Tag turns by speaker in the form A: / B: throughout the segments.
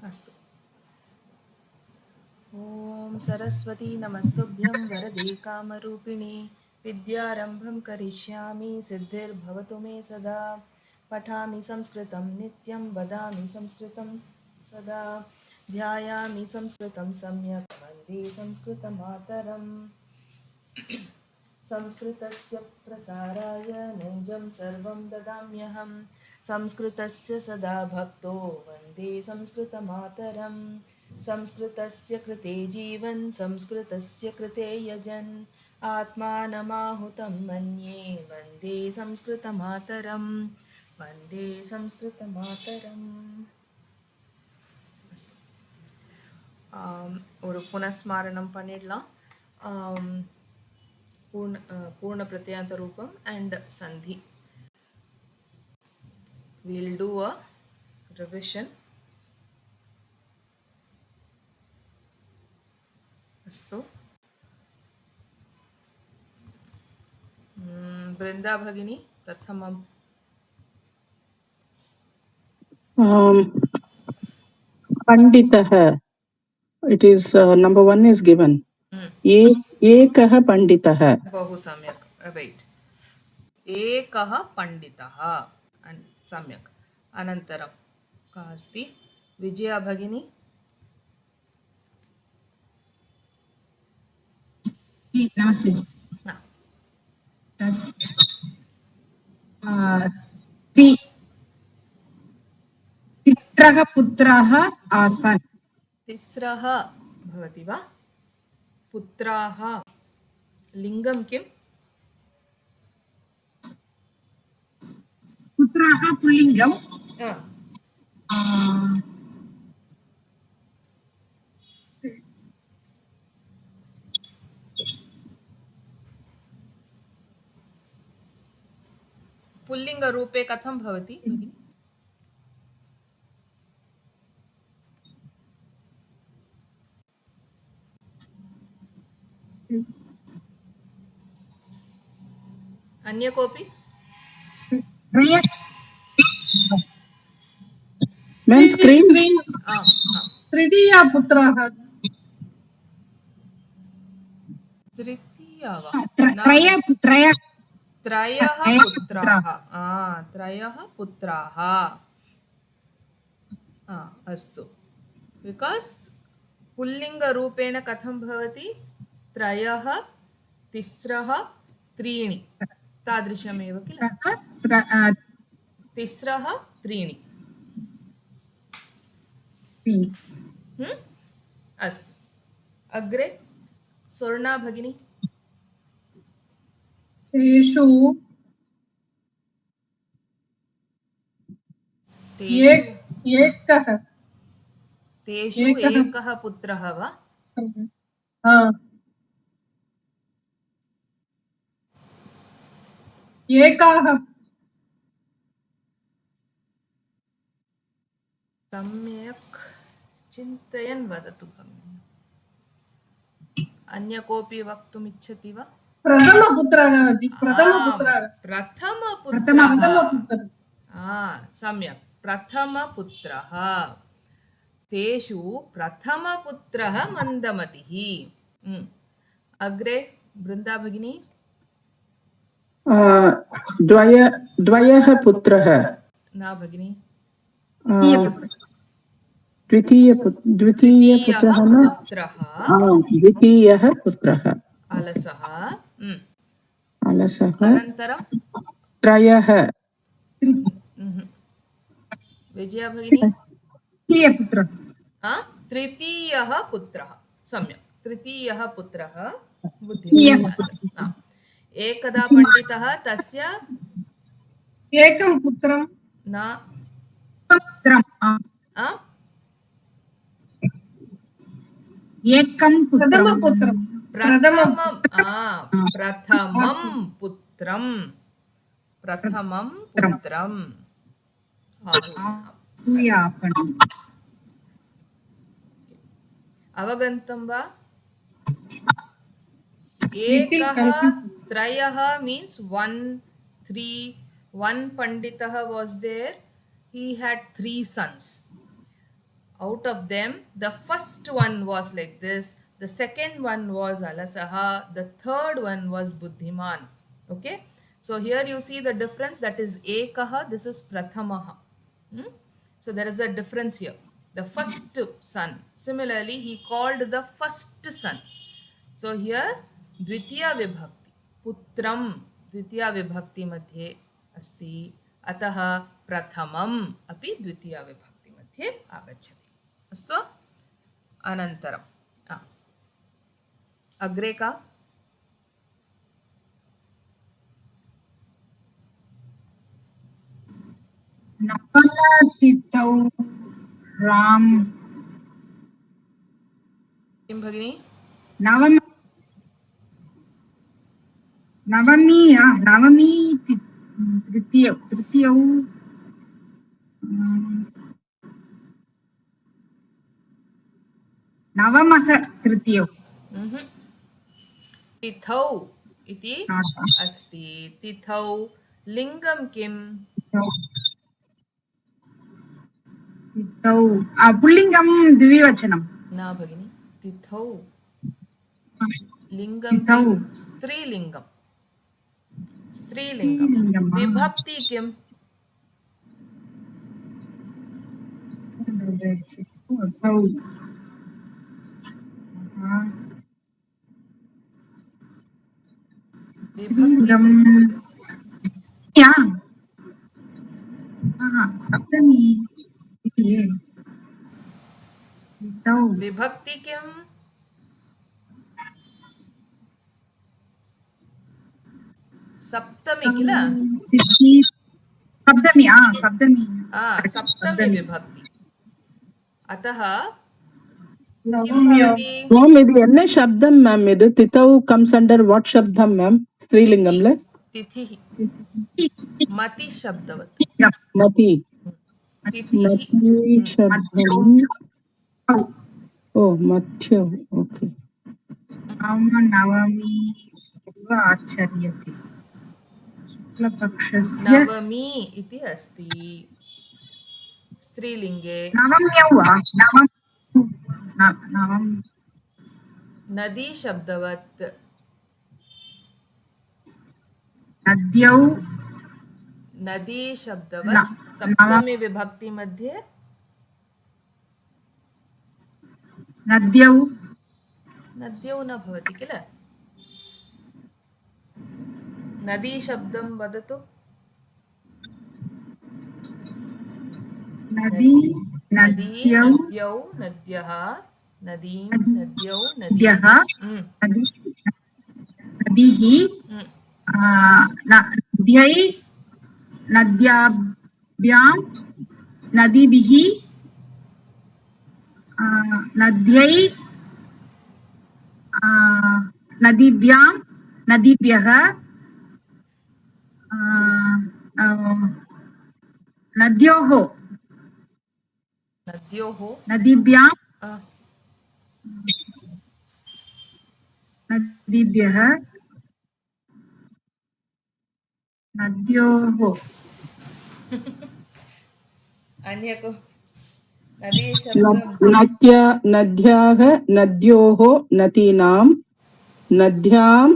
A: अस्तु। ॐ सरस्वती नमस्तुभ्यं वरदे कामरूपिणी विद्यारम्भं करिष्यामि सिद्धिर्भवतु मे सदा। पठामि संस्कृतं नित्यं वदामि संस्कृतं सदा। ध्यायामि संस्कृतं सम्यक् वन्दे संस्कृतमातरम्। संस्कृतस्य प्रसाराय नैजं सर्वं ददाम्यहं। संस्कृतस्य सदा भक्तो वन्दे संस्कृतमातरम्। संस्कृतस्य कृते जीवन् संस्कृतस्य कृते यजन् आत्मानमाहुतं मन्ये वन्दे संस्कृतमातरम्। वन्दे संस्कृतमातरम्। अस्तु. ஒரு புனஸ்மாரணம் பண்ணிடலாம். पूर्ण प्रत्ययान्त रूपम and sandhi. We'll do a revision. अस्तु. बृंदा भगिनी प्रथमं.
B: पंडितः. It is number 1 is given. एकः पंडितः.
A: बहु सम्यक्. Wait. एकः पंडितः. सम्यक्. अनन्तरं का अस्ति? विजया भगिनी.
C: नमस्ते। तिस्रः पुत्राः आसन्.
A: तिस्रः भवति वा? पुत्राः लिङ्गं किम्?
C: पुत्राः पुल्लिङ्गं.
A: पुल्लिङ्गरूपे कथं भवति भगिनि? अन्य कोऽपि?
C: तृतीया पुत्राः.
A: तृतीया वा?
C: त्रयः
A: पुत्राः. अस्तु. बिकास् पुल्लिङ्गरूपेण कथं भवति? त्रयः, तिस्रः, त्रीणि तादृशमेव किल? तिस्रः, त्रीणि. अस्तु. अग्रे स्वर्णा भगिनी.
C: तेषु
A: एकः पुत्रः वा?
C: एकाः.
A: सम्यक् चिन्तयन् वदतु भगिनि. अन्य कोऽपि वक्तुम् इच्छति वा?
C: प्रथमपुत्रः.
A: सम्यक्. प्रथमपुत्रः. तेषु प्रथमपुत्रः मन्दमतिः. अग्रे बृन्दा भगिनी.
B: द्वयः पुत्रः.
A: न भगिनी.
B: द्वितीयः पुत्रः.
A: अलसः.
B: अनन्तरं त्रयः.
A: विजया भगिनी. तृतीयः पुत्रः. सम्यक्. तृतीयः पुत्रः बुद्धिमतः. एकदा पण्डितः तस्य
C: एकं पुत्रं
A: न
C: एकं पुत्रं.
A: प्रथमं पुत्रं. अवगन्तं वा? एकः त्रयः means 1, 3. One panditah was there. He had 3 sons. Out of them, the first one was like this, the second one was alasaha, the third one was buddhiman. Okay, so here you see the difference, that is ekaha, this is prathamaha. Hmm? So there is a difference here. The first son. Similarly, he called the first son. So here द्वितीया विभक्ति पुत्रम द्वितीया विभक्ति मध्ये अस्ति, अतः प्रथमम अपि द्वितीया विभक्ति मध्ये आगच्छति. अस्तु, अनन्तरं अग्रे का
D: नवतिथौ राम
A: किं भगिनी?
D: नवमी तृतीयौ नवमः तृतीयौ
A: तिथौ इति अस्ति. तिथौ लिङ्गं किम्?
D: तिथौ पुल्लिङ्गं द्विवचनं
A: न भगिनि, तिथौ लिङ्गं किं? स्त्रीलिङ्गं. स्त्रीलिङ्गं. विभक्ति किम्?
D: सप्तमी
A: विभक्ति किम्? सप्तमी किल? सप्तमी विभक्ति. अतः किं भवति?
B: Ma'am, ఇది ఎన్న శబ్దం మ్యామ్? ఇది తిథౌ కమ్స్ అండర్ వాట్ శబ్దం మ్యామ్ స్త్రీలింగంలో?
A: तिथिः. मति शब्दवत्.
B: మతి.
A: तिथिः.
B: మతి శబ్దం. ఓ మధ్య. ఓకే.
D: नवमी आचर्यते. शुक्लपक्षस्य
A: नवमी इति अस्ति स्त्रीलिङ्गे.
D: नवम्यौ वा? नवम
A: नदी शब्दवत्.
D: नद्यौ
A: नदी शब्दवत् सप्तमी विभक्ति मध्ये.
D: नद्यौ
A: नद्यौ न भवति किल? नदी शब्दं वदतु.
D: नदी
A: नदी,
D: नद्यौ
A: नद्यौ, नद्यः, नदीं, नद्यौ,
D: नद्यः
A: नदीः.
D: नद्यै नद्याभ्यां नदीभिः नद्यै नदीभ्यां नदीभ्यः नद्योः नदीभ्यां नदीभ्यः नद्योः
A: अन्य को नदी शब्दं.
B: नद्याः नद्योः नदीनां नद्यां.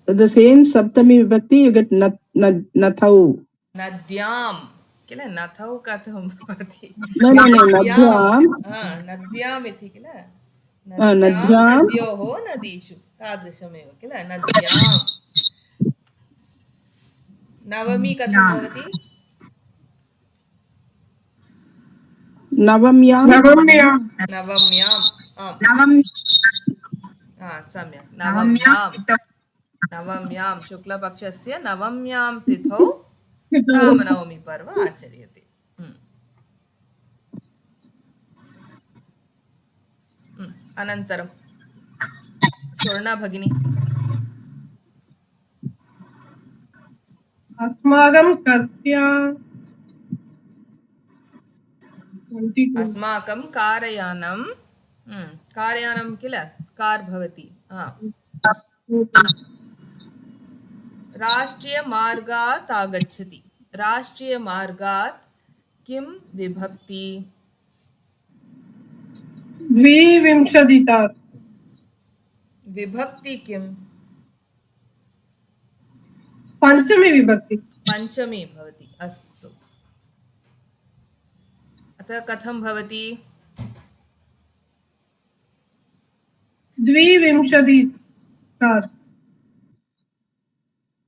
B: The same saptami vibhakti you get nathau.
A: नद्यां किल? नथौ कथं भवति?
B: No, नद्यां.
A: नद्याम् इति किल?
B: नद्यां.
A: नद्योः नदीषु तादृशमेव किल? नद्यां. नवमी कथं भवति?
B: नवम्यां.
A: सम्यक्. नवम्यां शुक्लपक्षस्य नवम्यां तिथौ रामनवमी पर्व आचर्यते. अनन्तरं स्वर्णा भगिनी.
C: अस्माकं कस्य
A: अस्माकं कारयानं. कारयानं किल? कार् भवति. राष्ट्रीयमार्गात् आगच्छति. राष्ट्रीयमार्गात् किं विभक्ति?
C: द्विविंशतितात्
A: विभक्ति किम्?
C: पञ्चमी विभक्ति
A: पञ्चमी भवति। अस्तु, अतः कथं भवति?
C: द्विविंशतितात्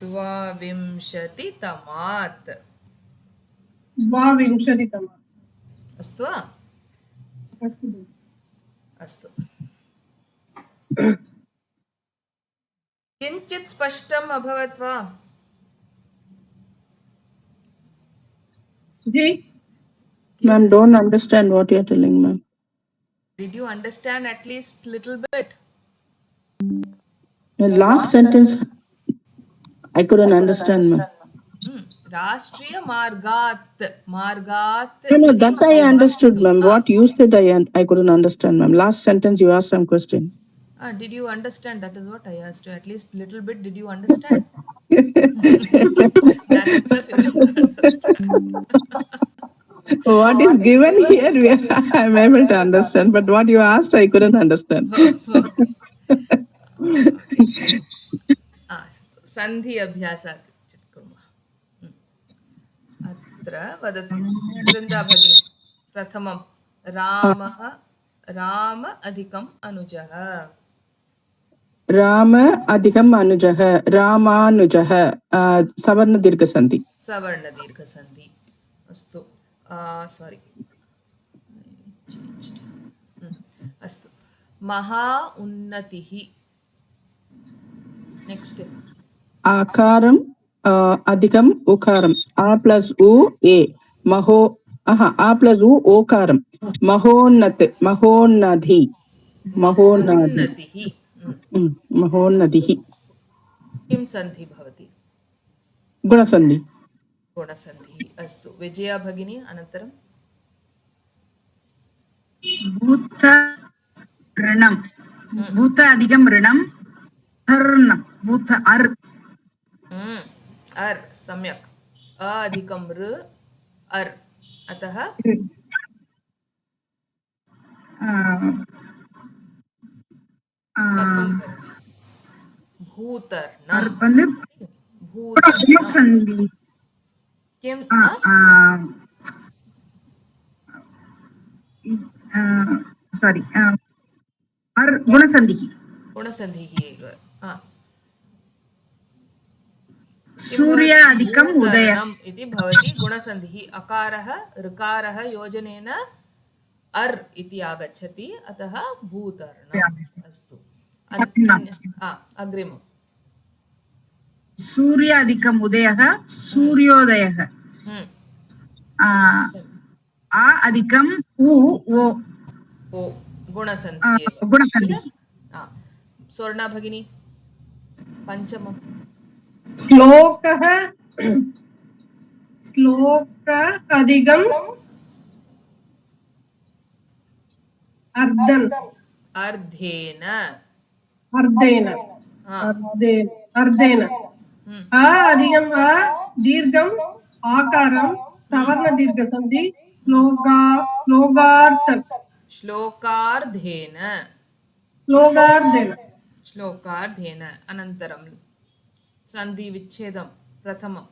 A: द्वाविंशतितमात्।
C: द्वाविंशतितमात्
A: अस्तु वा?
C: अस्तु भगिनि।
A: अस्तु, किञ्चित् स्पष्टम् अभवत् वा?
C: जी
B: Ma'am, don't understand what you're telling, ma'am.
A: Did you understand at least little bit?
B: The last sentence, I couldn't understand, ma'am.
A: राष्ट्रीय मार्गात् मार्गात्
B: No, that I understood, ma'am. What you said, I couldn't understand, ma'am. Last sentence, you asked some question.
A: Did you understand? That is what I asked you. At least little bit. Did you understand? That itself you don't understand.
B: What is given here, I'm able to understand. But what you asked, I couldn't understand.
A: सन्धि अभ्यासः किञ्चित् कुर्मः। अत्र वदतु वृन्दा भगिनी। प्रथमं रामः राम अधिकम् अनुजः।
B: राम अधिकम् अनुजः रामानुजः सवर्णदीर्घसन्धि।
A: सवर्णदीर्घसन्धि। अस्तु, सारी अस्तु, महा उन्नतिः। नेक्स्ट
B: आकारम् अधिकम् उकारम् आ प्लस उ ए महो आ प्लस उ ओकारम् महोन्नत महोन्नधि महोन्नधिः महोन्नधिः।
A: किं सन्धि भवति?
B: गुणसन्धि।
A: गुणसन्धिः। अस्तु, विजया भगिनी अनन्तरं।
D: भूत ऋणं भूत अधिकं ऋणं धर्णं भूत अर्
A: अर्। सम्यक्। अ अधिकं ऋ अर्, अतः कथं भवति? भूतर्णं। भूतर्णं
D: सन्धि
A: किं?
D: सारी अर् गुणसन्धिः।
A: गुणसन्धिः एव।
D: सूर्य अधिकम् उदयः
A: इति भवति गुणसन्धिः। अकारः ऋकारः योजनेन अर् इति आगच्छति, अतः भूतर्णम्। अस्तु, अग्रिमम्।
D: सूर्य अधिकम् उदयः सूर्योदयः आ अधिकम् उ ओ
A: गुणसन्धिः।
D: गुणसन्धिः।
A: स्वर्णा भगिनी पञ्चमम्।
C: श्लोक अधिकम् अर्धन्
A: अर्धेन
C: अर्धेन अर्धेन आ अधिकम् आ दीर्घम् आकारं सवर्णदीर्घसन्धि श्लोकार्थं
A: श्लोकार्धेन
C: श्लोकार्धेन
A: श्लोकार्धेन। अनन्तरं सन्धि विच्छेदं प्रथमं।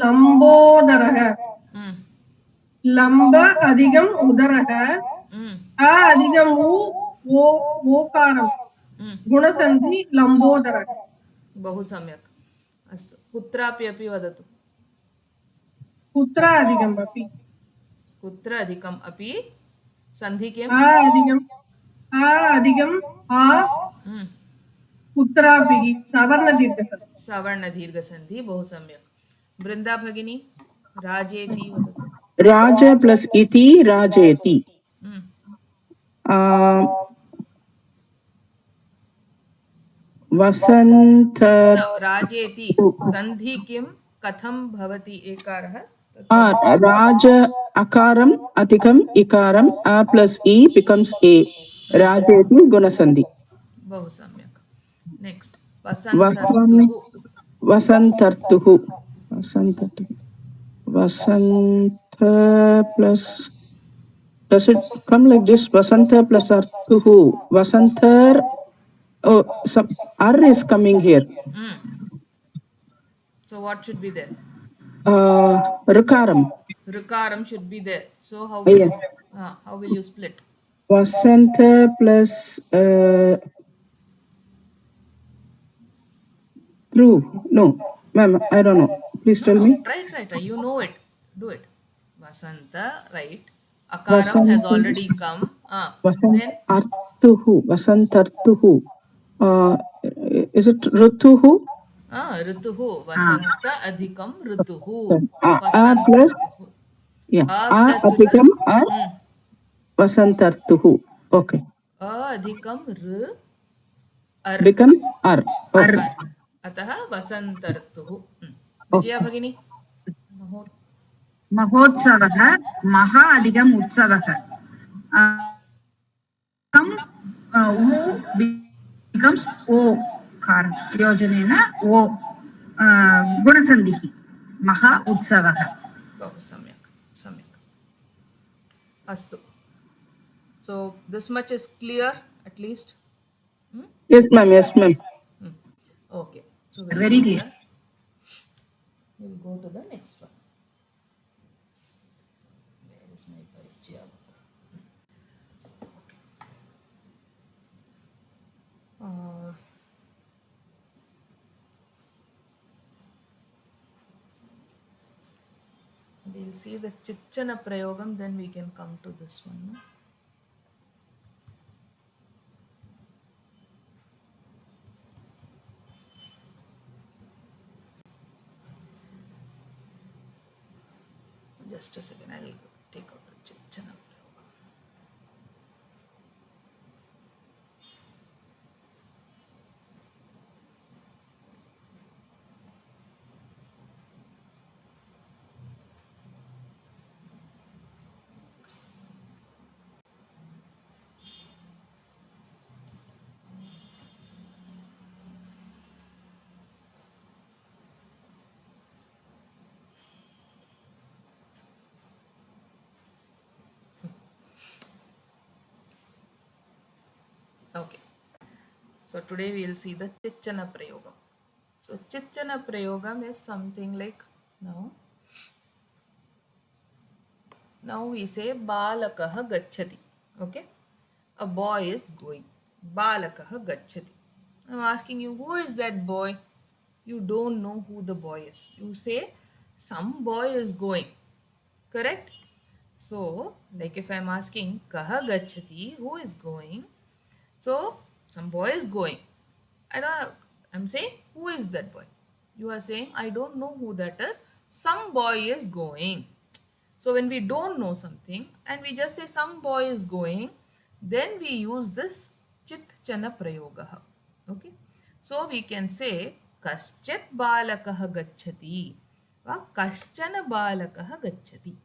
C: लम्बोदरः लम्ब अधिकम् उदरः आ अधिकम् ओकारं गुणसन्धि लम्बोदरः।
A: बहु सम्यक्। अस्तु, कुत्रापि अपि वदतु।
C: कुत्र अधिकम् अपि
A: कुत्र अधिकम् अपि सन्धि किम्?
C: आ अधिकम् आ कुत्रापि सवर्णदीर्घसन्धि।
A: सवर्णदीर्घसन्धि। बहु सम्यक्। वृन्दा भगिनी राजेति वदतु।
B: राज प्लस इति राजेति। वसन्त
A: राजेति सन्धि किं कथं भवति? एकारः
B: राज अकारम् अधिकम् इकारम् आ प्लस ई बिकम्स ए राजेति गुणसन्धि।
A: बहु सम्यक्। नेक्स्ट
B: वसन्तर्तुः वसन्त plus Does it come like this? Vasanta plus artuhu. Vasantar. Oh, some ar is coming here.
A: So what should be there?
B: Rakaram.
A: Rikaram should be there. So
B: Yeah.
A: how will you split?
B: Vasanta plus true. No, ma'am, I don't know. Please tell me.
A: Right. You know it. Do it. Vasanta, right. Akaram has
B: Vasanta.
A: already come.
B: Vasant
A: Then
B: artuhu. Vasantartuhu. Is it rutuhu?
A: Rituhu. Vasanta adhikam Rituhu. Vasanta
B: Plus
A: Rituhu.
B: yeah.
A: A plus
B: Adhikam Vasantartuhu. Okay.
A: adhikam R ar.
B: Become ar. Okay.
A: अतः वसन्तर्तुः विजया भगिनी
D: महोत्सवः महा अधिकम् उत्सवः उ becomes ओ योजनेन ओ गुणसन्धिः महा उत्सवः
A: बहु सम्यक् अस्तु so this much is clear at least.
B: Yes ma'am.
A: Okay, so
D: very clear.
A: We'll go to the next one. Where is my parichaya book? Okay. We'll see the Chichana Prayogam, then we can come to this one. No? Just a second, I'll take out the Chichana Prayogam. Okay, so today we will see the Chichana Prayogam. So Chichana Prayogam is something like now we say Balakaha Gachati. Okay, a boy is going. Balakaha Gachati. I'm asking you, who is that boy? You don't know who the boy is. You say some boy is going. Correct? So, like if I'm asking Kaha Gachati, who is going? So, some boy is going. I'm saying, who is that boy? You are saying, I don't know who that is. Some boy is going. So, when we don't know something and we just say some boy is going, then we use this Chit Chana Prayogaha. Okay. So, we can say Kaschit Balakaha Gachati. Kaschana Balakaha Gachati.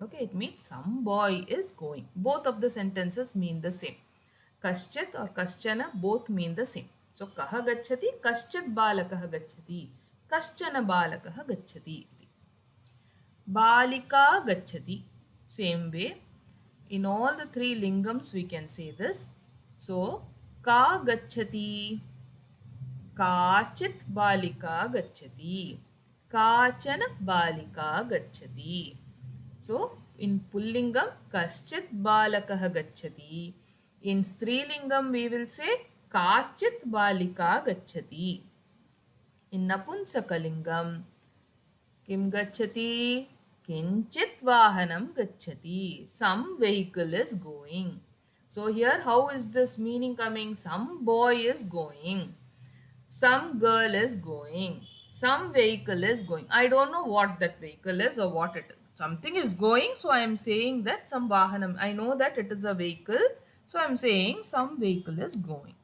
A: Okay, it means some boy is going. Both of the sentences mean the same. Kaschit or Kaschana both mean the same. So kaha gachati, kaschit balakaha gachati, kaschana balakaha gachati. Balika gachati. Same way. In all the three lingams we can say this. So ka gachati, kachit balika gachati, kachana balika gachati. So in pullingam kaschit balakaha gachati. In Strilingam, we will say Kachit Balika Gachati. In Napunsakalingam, Kim Gachati, Kinchit Vahanam Gachati. Some vehicle is going. So here, how is this meaning coming? Some boy is going. Some girl is going. Some vehicle is going. I don't know what that vehicle is or what it is. Something is going, so I am saying that some Vahanam. I know that it is a vehicle. So I'm saying some vehicle is going.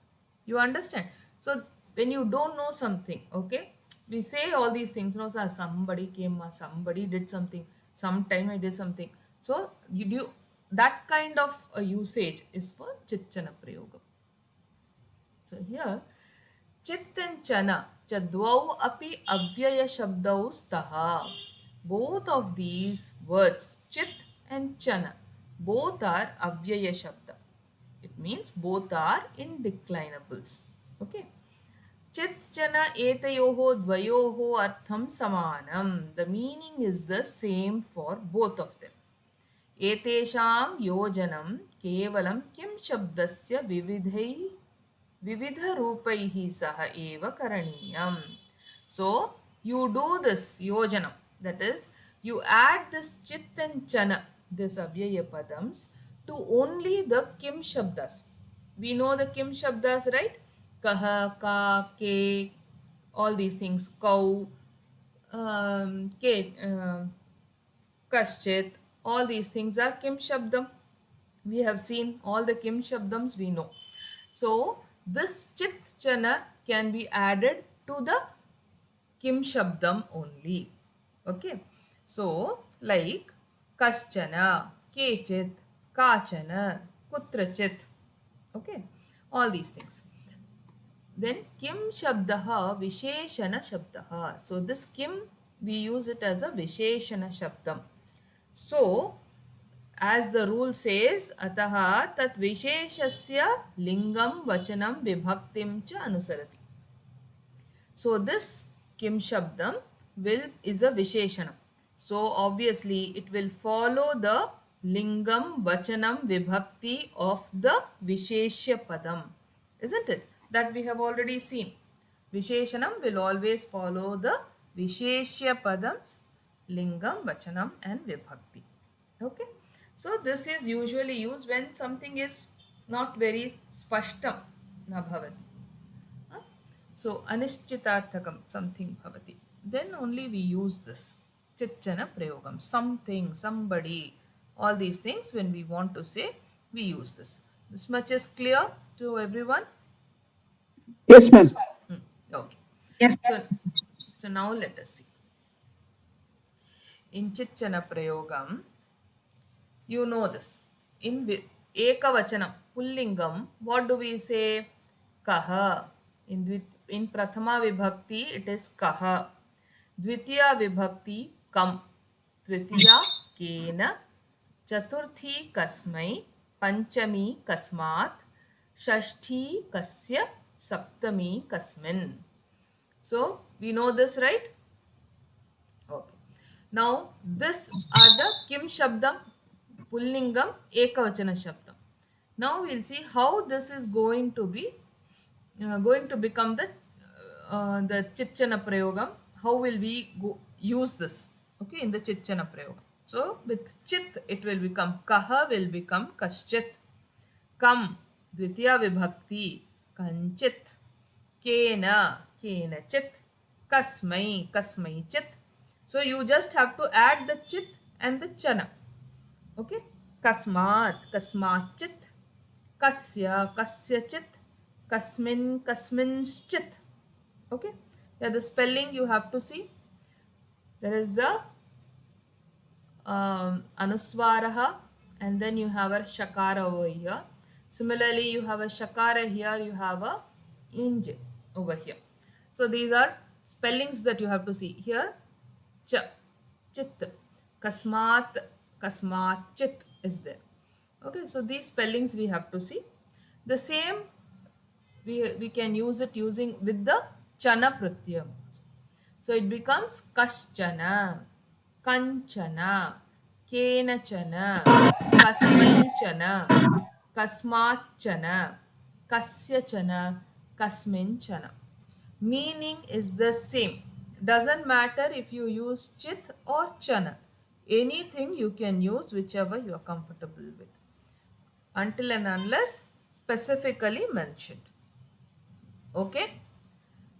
A: You understand? So when you don't know something, okay, we say all these things. No, sir, somebody came, somebody did something, sometime I did something. So you do that kind of a usage is for Chichana Prayogam. So here, Chit and Chana, Chadvau api avyaya shabdau staha. Both of these words, Chit and Chana, Both are avyaya shabda. It means both are indeclinables. Okay. Chit jana etayoho dvayoho artham samanam. The meaning is the same for both of them. एतेषां योजनं केवलं किं शब्दस्य विविधरूपैः सह एव करणीयम्. So you do this yojanam, that is you add this chit and chana, this avyaya padams, to only the kim shabdas. We know the kim shabdas, right? Kaha, ka, ke, all these things, kau, ke, kaschit, all these things are kim shabdam. We have seen all the kim shabdams we know. So this chit chana can be added to the kim shabdam only. Okay. So like kaschana, kechit, kachana, kutrachit. Okay. All these things. Then kim shabdaha visheshana shabdaha. So this kim, we use it as a visheshana shabdam. So as the rule says, ataha tat visheshasya lingam vachanam vibhaktim cha anusarati. So this kim shabdam is a visheshanam. So obviously it will follow the lingam vachanam vibhakti of the visheshya padam, isn't it? That we have already seen. Visheshanam will always follow the visheshya padams, lingam, vachanam and vibhakti. Okay. So this is usually used when something is not very spashtam na bhavati. So anishchitarthakam, something bhavati. Then only we use this chitchana prayogam, something, somebody, all these things when we want to say, we use this. This much is clear to everyone?
B: Yes, ma'am.
A: Okay.
D: Yes.
A: So now let us see. In chitchana prayogam, you know this. In ekavachanam, pullingam, what do we say? Kaha. In prathama vibhakti, it is kaha. Dvitiya vibhakti, kam. Tritiya, kena. Chaturthi, kasmai. Panchami, kasmat. Shashthi, kasya. Saptami, kasmin. So, we know this, right? Okay. Now, this are the kim shabdam, pullingam, ekavachana shabdam. Now, we'll see how this is going to become the chitchana prayogam. How will we use this? Okay, in the chitchana prayogam. So, with chit, it will become kaha will become kaschit. Kam, dvitiya vibhakti, kanchit. Kena, kenachit. Kasmai, kasmaichit. So you just have to add the chit and the chana. Okay. Kasmat, kasmachit. Kasya, kasyachit. Kasmin, kasminschit. Okay. Yeah, the spelling you have to see. There is the anuswaraha, and then you have a shakara over here. Similarly, you have a shakara here, you have a inj over here. So these are spellings that you have to see. Here, cha, chit, kasmat, kasmat, chit is there. Okay, so these spellings we have to see. The same we can use it using with the chana pratyam. So it becomes kaschana, kanchana, kenachana, kasmanchana, kasmachana, kasyachana, kasminchana. Meaning is the same. Doesn't matter if you use chit or chana. Anything you can use whichever you are comfortable with. Until and unless specifically mentioned. Okay.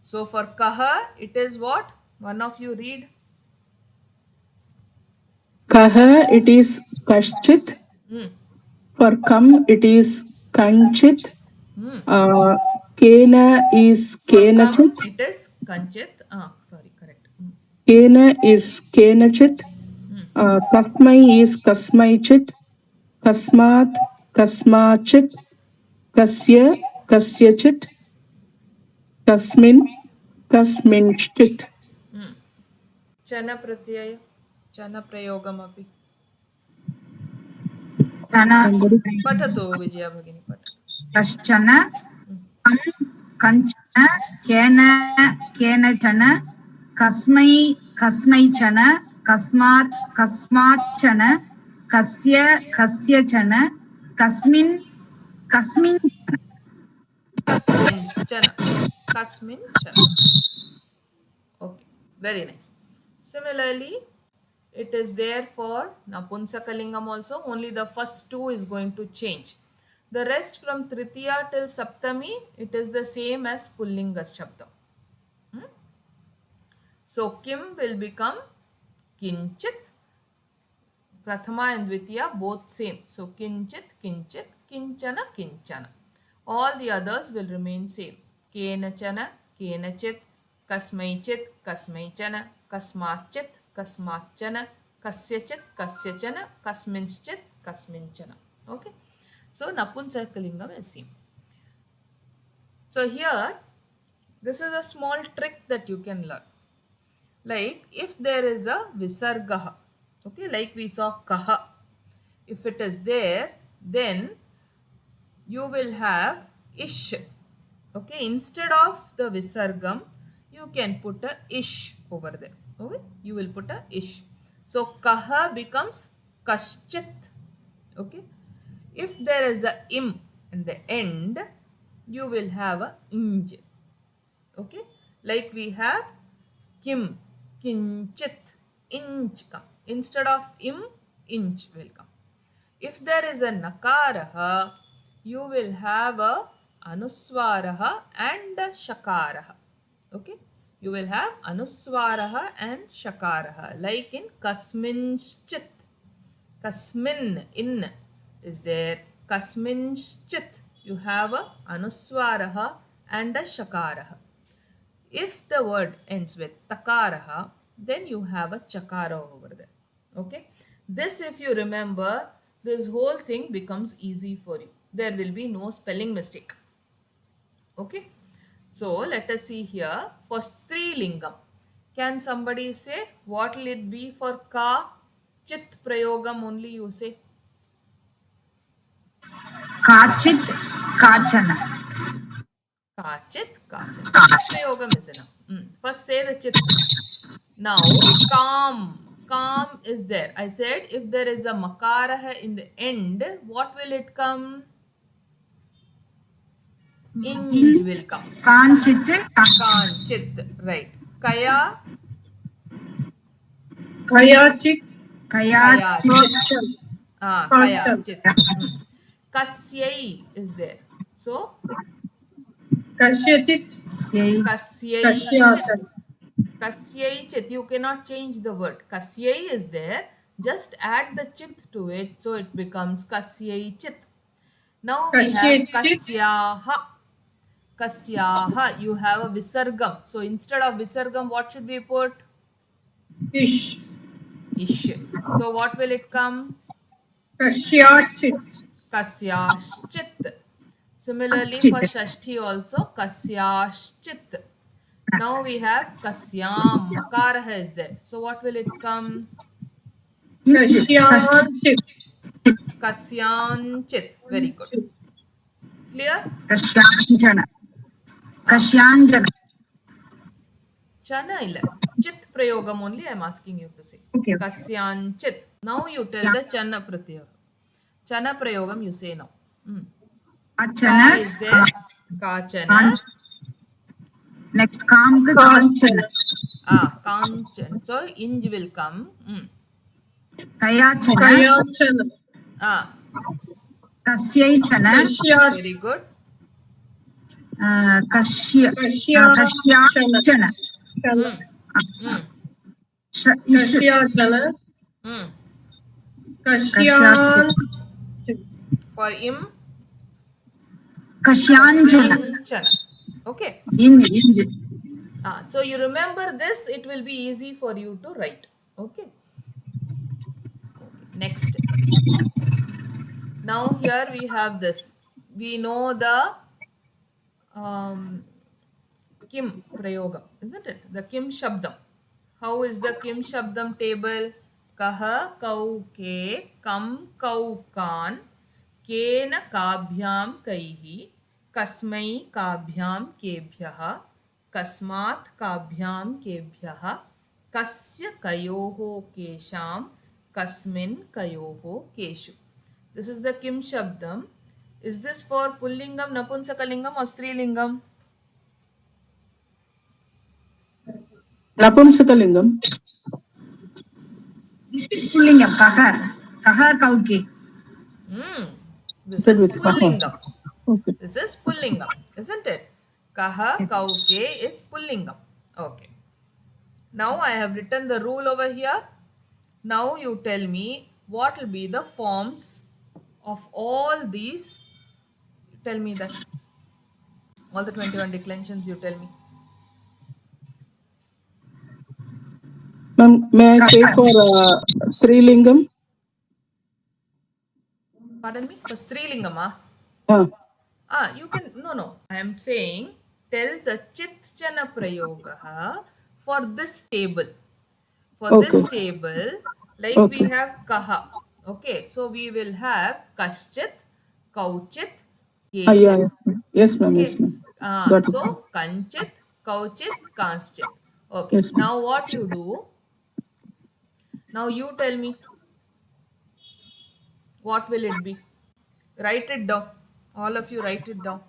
A: So for kaha, it is what? One of you read.
B: Kaha, it is kaschit. For kam, it is kanchit. Kena is kenachit.
A: It is kanchit. Sorry, correct.
B: Kena is kenachit. Kasmai is kasmaichit. Kasmat, kasmachit. Kasya, kasyachit. Kasmin, kasminchit.
A: Chana pratyaya. Chana prayogam api. पठतु विजया भगिनी पठतु.
D: कश्चन कञ्चन केन केनचन कस्मै कस्मैचन कस्मात् कस्माच्चन कस्य कस्यचन कस्मिन् कस्मिन्
A: Kasminchana. Kasminchana. Okay, very nice. Similarly, it is there for Napunsakalingam also. Only the first two is going to change. The rest from Tritiya till Saptami, it is the same as Pullinga Shabdam. So, Kim will become Kinchit. Prathama and Dvitiya both same. So, Kinchit, Kinchit, Kinchana, Kinchana. All the others will remain same. Kenachana, Kenachit, Kasmaichit, Kasmaichana, Kasmachit, Kasmachana, Kasyachit, Kasyachana, Kasminchit, Kasminchana. Okay. So, Napunsakalingam is same. So, here, this is a small trick that you can learn. Like, if there is a Visargaha, okay, like we saw Kaha. If it is there, then you will have ish. Okay, instead of the Visargam, you can put a ish over there. Okay, you will put a ish. So, Kaha becomes Kaschit. Okay, if there is a im in the end, you will have a inj. Okay, like we have Kim, Kinchit, inch come. Instead of im, inch will come. If there is a nakaraha, you will have a anuswaraha and a shakaraha. Okay, you will have anuswaraha and shakaraha, like in kasminchit. Kasmin in is there. Kasminchit, you have a anuswaraha and a shakaraha. If the word ends with takaraha, then you have a chakara over there. Okay, this if you remember, this whole thing becomes easy for you. There will be no spelling mistake. Okay, so let us see here for Strilingam. Can somebody say what will it be for ka? Chit prayogam only you say.
D: काचित् काचन
A: Kachit, kachana. Chit prayogam is enough. First say the chit. Now, kam. Kam is there. I said if there is a makaraha in the end, what will it come? Inj will come.
D: काञ्चित्
A: Kanchit. Right. Kaya.
C: Kayachik.
D: कयाचित्
C: Kachal.
A: Kaya. Chit. Kasyai is there. So,
C: Kashyachit.
A: kasyai chit.
C: Kashyachal.
A: Kasyai chit. You cannot change the word. Kasyai is there. Just add the chit to it. So, it becomes kasyai chit. Now, we have
C: Kasyai chit.
A: kasyaha. Kasyaha. You have a visargam. So, instead of visargam, what should we put?
C: Ish.
A: Ish. So, what will it come?
C: Kashyachit.
A: Kasyaschit. Similarly, for Shashti also, Kasyaschit. Now we have Kasyam. Makaraha is there. So what will it come?
C: Kashyanchit.
A: Kasyanchit. Very good. Clear?
D: कश्याञ्जन कश्याञ्जन
A: Chana illa. Chit prayogam only I am asking you to say.
D: Okay.
A: Kasyanchit. Now you tell the Chana pratyaya. Chana prayogam you say now. Ka
D: काचन
A: is there. Kachana.
D: Next काम काञ्चन
A: Kanchan. So inj will come.
D: कयाचन
C: Kayachana.
D: कस्यैचन
C: Kashyachana.
A: Very good.
D: कश्याचन
C: Kashyachana.
A: Mm.
C: Kashyanchit.
A: For im,
D: कश्याञ्जन
A: Chana. Okay.
D: इञ्ज
A: So you remember this, it will be easy for you to write. Okay. Next. Now here we have this. We know the Kim Prayogam, isn't it? The Kim Shabdam. How is the Kim Shabdam table? Kaha, kau, ke, kam, kau, kan, केन काभ्यां कैः कस्मै काभ्यां केभ्यः कस्मात् काभ्यां केभ्यः कस्य कयोः केषां कस्मिन् कयोः केषु. This is the Kim Shabdam. Is this for Pullingam, Napunsakalingam or Strilingam?
B: Napumsakalingam.
D: This is Pullingam. Kaha. Kaha kauke.
A: This
B: Said
A: is
B: with kaha.
A: Pullingam.
B: Okay.
A: This is Pullingam, isn't it? Kaha, kauke is Pullingam. Okay. Now I have written the rule over here. Now you tell me what will be the forms of all these. Tell me that. All the 21 declensions, you tell me.
B: Ma'am, may I say for Strilingam?
A: Pardon me? For Strilingam, you can, no. I am saying tell the Chitchana Prayogaha for this table. For
B: Okay.
A: this table, like
B: Okay.
A: we have Kaha. Okay, so we will have Kaschit, Kauchit,
B: Yeah.
A: Kechit.
B: Yes, ma'am.
A: Okay.
B: Yes, ma'am. Got it.
A: So Kanchit, Kauchit, Kanschit. Okay.
B: Yes, ma'am.
A: Now what you do? Now you tell me. What will it be? Write it down. All of you write it down.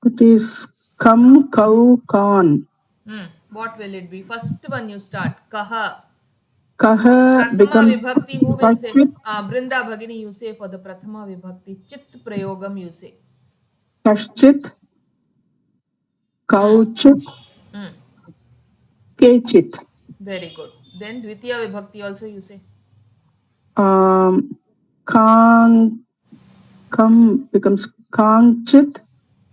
B: It is come, cow, corn.
A: What will it be? First one you start. Kaha.
B: Kaha
A: Prathama
B: become
A: Vibhakti, who will say?
B: Kashchit.
A: Brinda Bhagini, you say for the Prathama Vibhakti. Chit Prayogam, you say.
B: Kashchit, Kauchit, Kechit.
A: Very good. Then Dvitiya Vibhakti also you say.
B: Kam becomes Kangchit.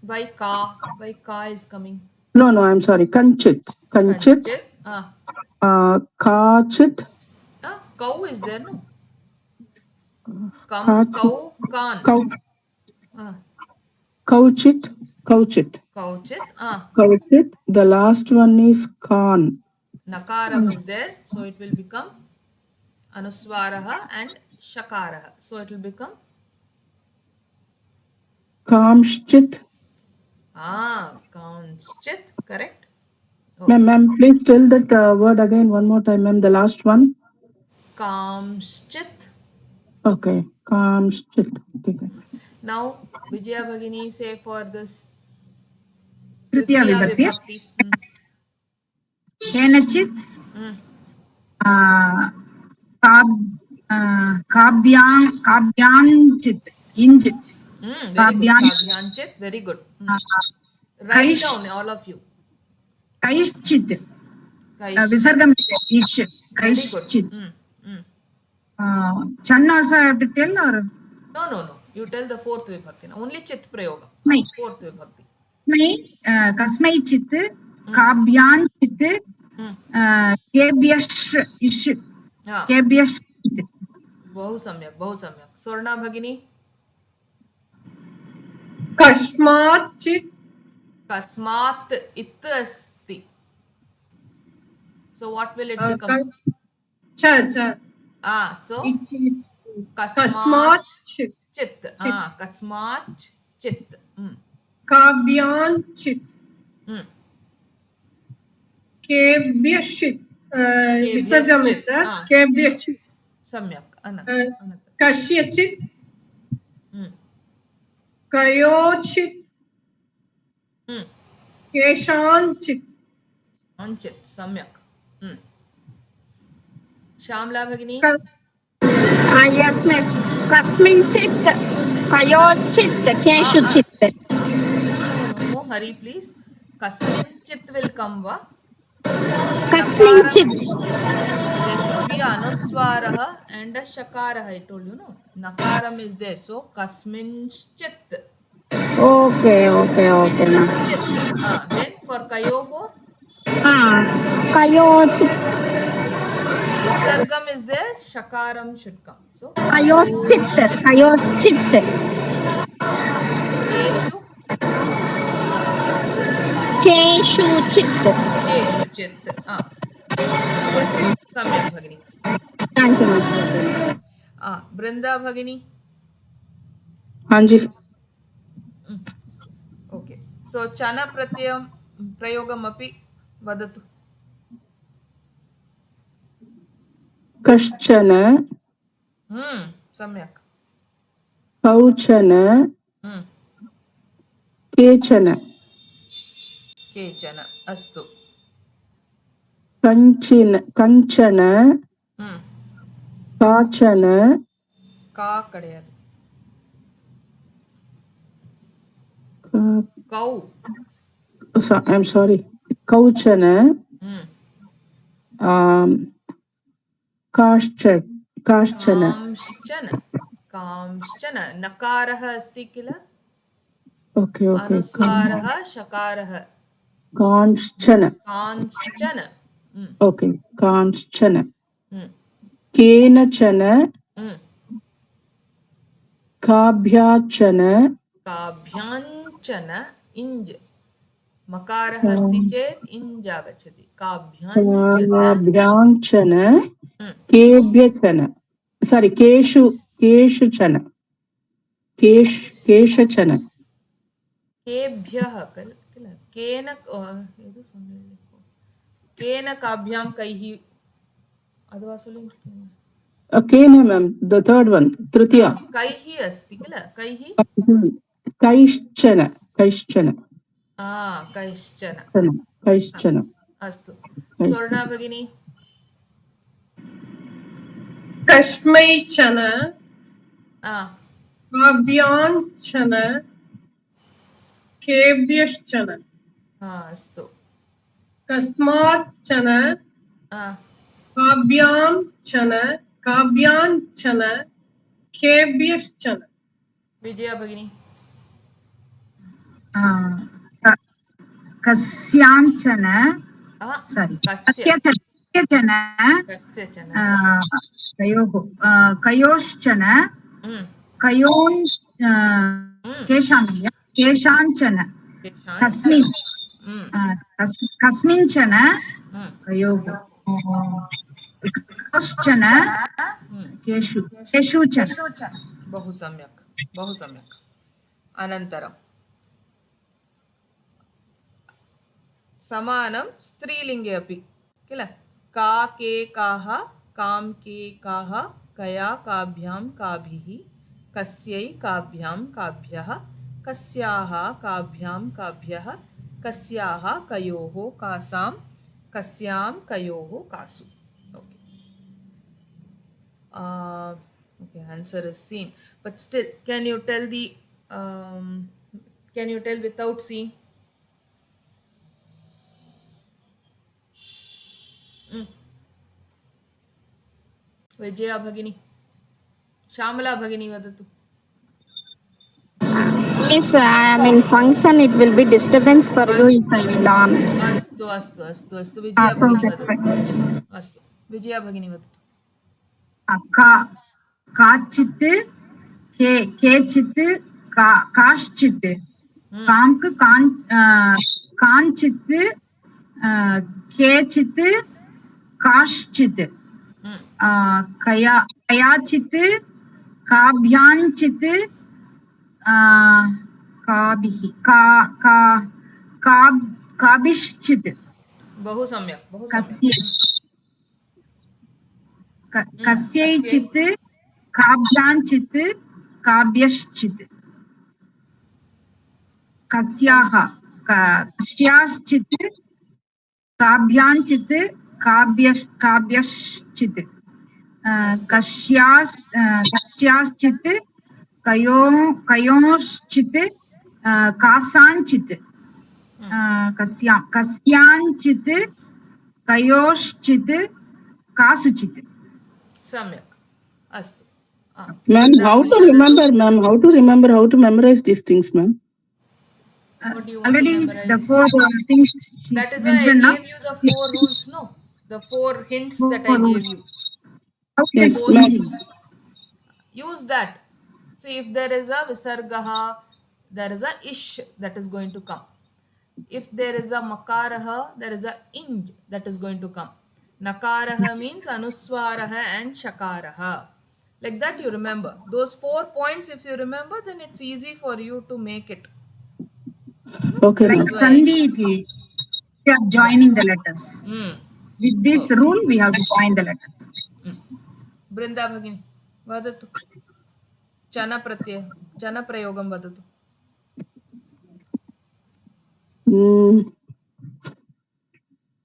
A: Why Ka? Why Ka is coming?
B: No, I'm sorry. Kanchit.
A: Kanchit.
B: Kachit.
A: Cow is there, no?
B: Kachit.
A: Cow, Kan.
B: Kauchit.
A: Kauchit.
B: Kauchit. The last one is Kan.
A: Nakaram is there, so it will become Anuswaraha and Shakaraha. So it will become
B: Kamshchit.
A: Kamschit, correct?
B: Ma'am, please tell that word again one more time, ma'am. The last one.
A: Kamschit.
B: Okay, Kamschit. Okay.
A: Now, Vijaya Bhagini say for this.
D: Tritiya Vibhakti. Kenachit. Kabhyanchit. Inchit.
A: Very good. Kabhyanchit. Very good. Write down all of you.
D: Kaishchit. Visargam. Kaishchit. Chan also I have to tell or?
A: No. You tell the fourth Vibhakti. Only Chit Prayoga. Fourth Vibhakti.
D: Kasmai Chit. Kabhyanchit. Kebhyash. Kebhyash.
A: Bahu samyak. Swarna Bhagini.
C: Kasmat chit.
A: Kasmat it asti. So what will it become?
C: Cha.
A: So
C: Kasmat chit.
A: Kasmat chit.
C: Kabhyan chit. Kebhyashit. Visargamita. Kebhyashit.
A: Samyak.
C: Kashyachit. Kayochit. Keshanchit.
A: Anchit. Samyak. Shamla Bhagini.
E: Yes, miss. Kasminchit, Kayochit, Keshuchit.
A: No, hurry please. Kasminchit will come va?
E: Kasminchit.
A: There should be Anuswaraha and a Shakaraha, I told you, no? Nakaram is there, so Kasminchit.
E: Okay, ma'am.
A: Then for Kayoho,
E: Kayochit.
A: Visargam is there, Shakaram should come. So
E: Kayochit. Keshuchit.
A: Samyak Bhagini.
E: Thank you, ma'am.
A: Brinda Bhagini.
B: हाँ जी.
A: Okay so चन प्रत्ययं प्रयोगमपि वदतु
B: कश्चन,
A: सम्यक्
B: कौचन, केचन,
A: केचन अस्तु
B: कंचन, काचन,
A: का कडेयदु कौ
B: I'm sorry, कौचन, काश्चन,
A: कांश्चन कांश्चन नकारः अस्ति किल
B: ओके ओके,
A: अनुस्वारः शकारः
B: कांश्चन,
A: कांश्चन
B: ओके, कांश्चन, केनचन, काभ्याचन,
A: काभ्याञ्चन इञ्ज् मकारः अस्ति चेत् इञ्ज् आगच्छति काभ्याञ्चन
B: काभ्याचन, केभ्यचन, सारी केषुचन, केशचन,
A: केभ्यः किल केन केन काभ्यां कैः अथवा
B: केन मैम द थर्ड वन तृतीया
A: कैः अस्ति किल कैः
B: कैश्चन कैश्चन
A: कैश्चन
B: कैश्चन
A: अस्तु स्वर्णा भगिनी
C: कस्मैचन काभ्याञ्चन केभ्यश्चन
A: अस्तु
C: कस्माच्चन काभ्याञ्चन केभ्यश्चन
A: विजया भगिनी
D: कस्यांचन कस्यचन कयोश्चन केषाञ्चन कस्मिंचन कयोश्चन केषुचन
A: बहु सम्यक् अनन्तरं समानं स्त्रीलिङ्गे अपि किल का के काः कां के काः कया काभ्यां काभिः कस्यै काभ्यां काभ्यः कस्याः काभ्यां काभ्यः कस्याः कयोः कासां कस्यां कयोः कासु okay answer is seen but still can you tell without seeing विजया भगिनी श्यामला भगिनी वदतु
E: Miss, I am in function. It will be disturbance for you if I will on.
A: अस्तु विजया भगिनी वदतु अस्तु विजया भगिनी वदतु
D: काचित् केचित् काश्चित् काञ्चित् केचित् काश्चित् कयाचित् काभ्याञ्चित् काभिः काभिश्चित्
A: बहु सम्यक्
D: कस्यैचित् काभ्याञ्चित् काभ्यश्चित् कस्याश्चित् काभ्याञ्चित् काभ्यश्चित् कस्याश्चित् कयोश्चित् कासाञ्चित् कस्याञ्चित् कयोश्चित् कासुचित्
A: सम्यक् अस्तु
B: ma'am how to remember how to memorize these things ma'am
D: already the four things
A: that is why I gave you the 4 rules no the 4 hints that I gave you
B: yes ma'am
A: use that see if there is a visargah there is a ish that is going to come if there is a makarah there is a inj that is going to come nakarah means anuswarah and shakarah Like that, you remember. Those 4 points, if you remember, then it's easy for you to make it.
B: Okay,
D: Like
A: That's
B: ma'am.
A: why.
D: Sandhi, we are joining the letters.
A: Mm.
D: With this
A: Okay.
D: rule, we have to join the letters.
A: Brinda Bhagini, vadatu. Chana-prayogam vadatu.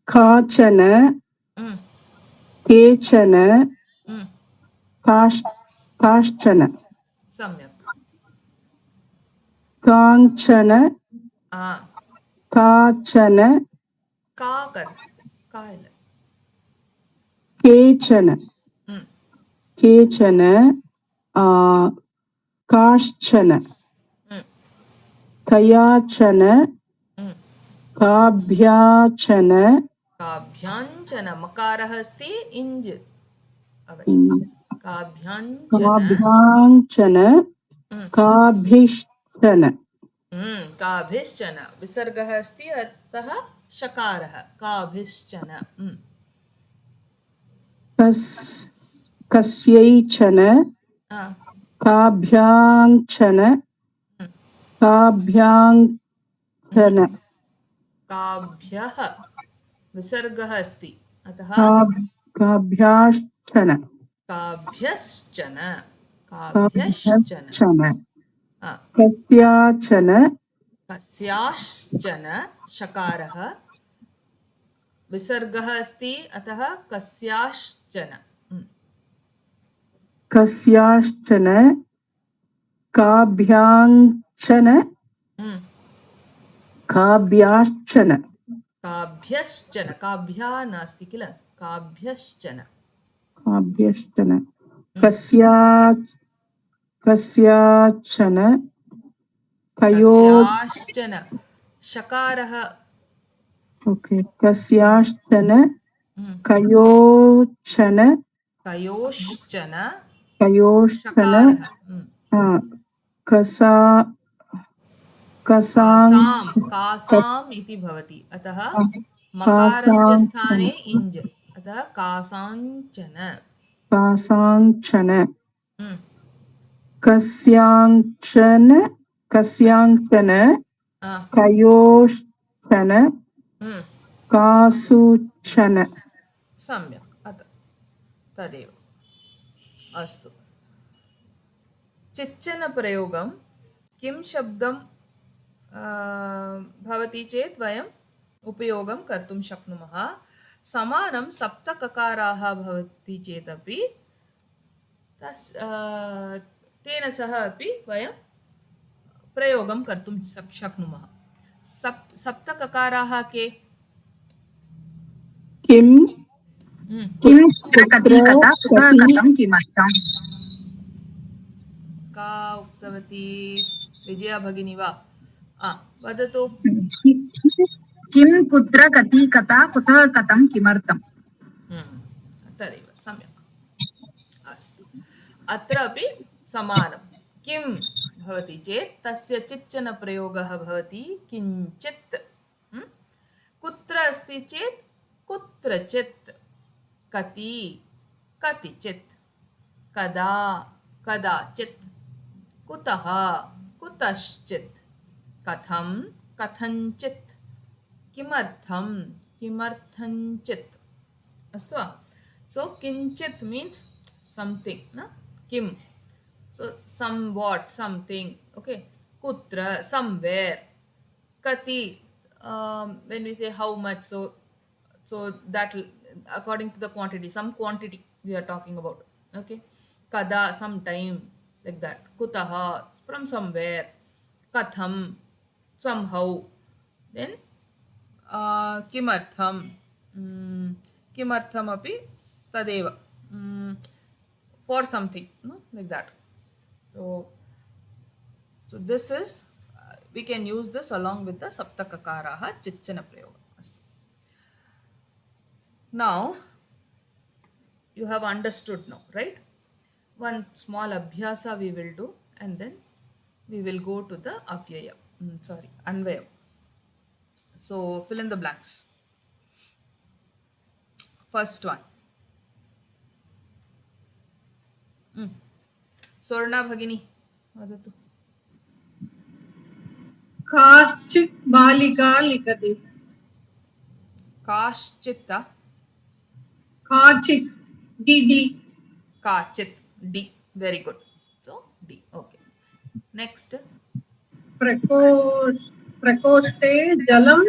B: काचन
A: Mm.
B: केचन
A: Mm.
B: काश्चन
A: Samyak.
B: काञ्चन
A: Ah.
B: काचन
A: Ka kar. Ka illa.
B: केचन
A: Mm.
B: केचन काश्चन
A: Mm.
B: कयाचन
A: Mm.
B: काभ्याचन
A: काभ्यांचन मकारः अस्ति इञ् आगच्छति काभ्यांचन
B: काभ्याञ्चन काभिश्चन
A: काभिश्चन विसर्गः अस्ति अतः शकारः काभिश्चन
B: कस्यैचन
A: आ,
B: काभ्याञ्चन काभ्याञ्चन
A: काभ्यः विसर्गः अस्ति अतः
B: काभ्याश्चन
A: काभ्यश्चन काभ्यश्चन
B: काभ्यश्चन
A: आ,
B: कस्याचन
A: कस्याश्चन शकारः विसर्गः अस्ति अतः कस्याश्चन
B: कस्याश्चन काभ्याञ्चन काभ्याश्चन
A: काभ्यश्चन काभ्या नास्ति किल काभ्यश्चन
B: काभ्यश्चन कस्याचन
A: कस्याश्चन शकारः
B: ओके कस्याश्चन कयोचन
A: कयोश्चन
B: कयोश्चन
A: शकारः
B: कसा
A: कासां कासाम् इति भवति अतः मकारस्य स्थाने इञ् अतः कासाञ्चन
B: कासाञ्चन कस्याञ्चन कयोश्चन कासुचन
A: सम्यक् तदेव अस्तु चिच्चनप्रयोगं किं शब्दं भवति चेत् वयम् उपयोगं कर्तुं शक्नुमः समानं सप्तककाराः भवति चेदपि तेन सह अपि वयं प्रयोगं कर्तुं शक्नुमः सप्तककाराः के
B: किं
D: कति कथा कुतः कथं किमर्थम्
A: का उक्तवती विजया भगिनी वा वदतु
D: किं कुत्र कति कथा कुतः कथं किमर्थम्
A: तदेव सम्यक् अस्तु अत्र अपि समानं किं भवति चेत् तस्य चिच्चनप्रयोगः भवति किञ्चित् कुत्र अस्ति चेत् कुत्रचित् कति कतिचित् कदा कदाचित् कुतः कुतश्चित् कथं कथञ्चित् किमर्थं किमर्थञ्चित् अस्तु वा सो किञ्चित् मीन्स् समथिङ्ग् न किं so somewhat something okay kutra somewhere kati when we say how much so that according to the quantity some quantity we are talking about okay kada sometime like that kutaha from somewhere katham somehow then kimartham kimartham api tadeva for something no like that so this is we can use this along with the saptakakaraha chichana prayoga astu now you have understood now right one small abhyasa we will do and then we will go to the avyaya anvayam so fill in the blanks first one Sorna Bhagini, वदतु.
C: काश्चित् बालिका लिखति
A: काश्चित्
C: काचित् डिडि
A: काचित् D. Very good. So D. Okay. Next.
C: प्रकोष्ठे जलं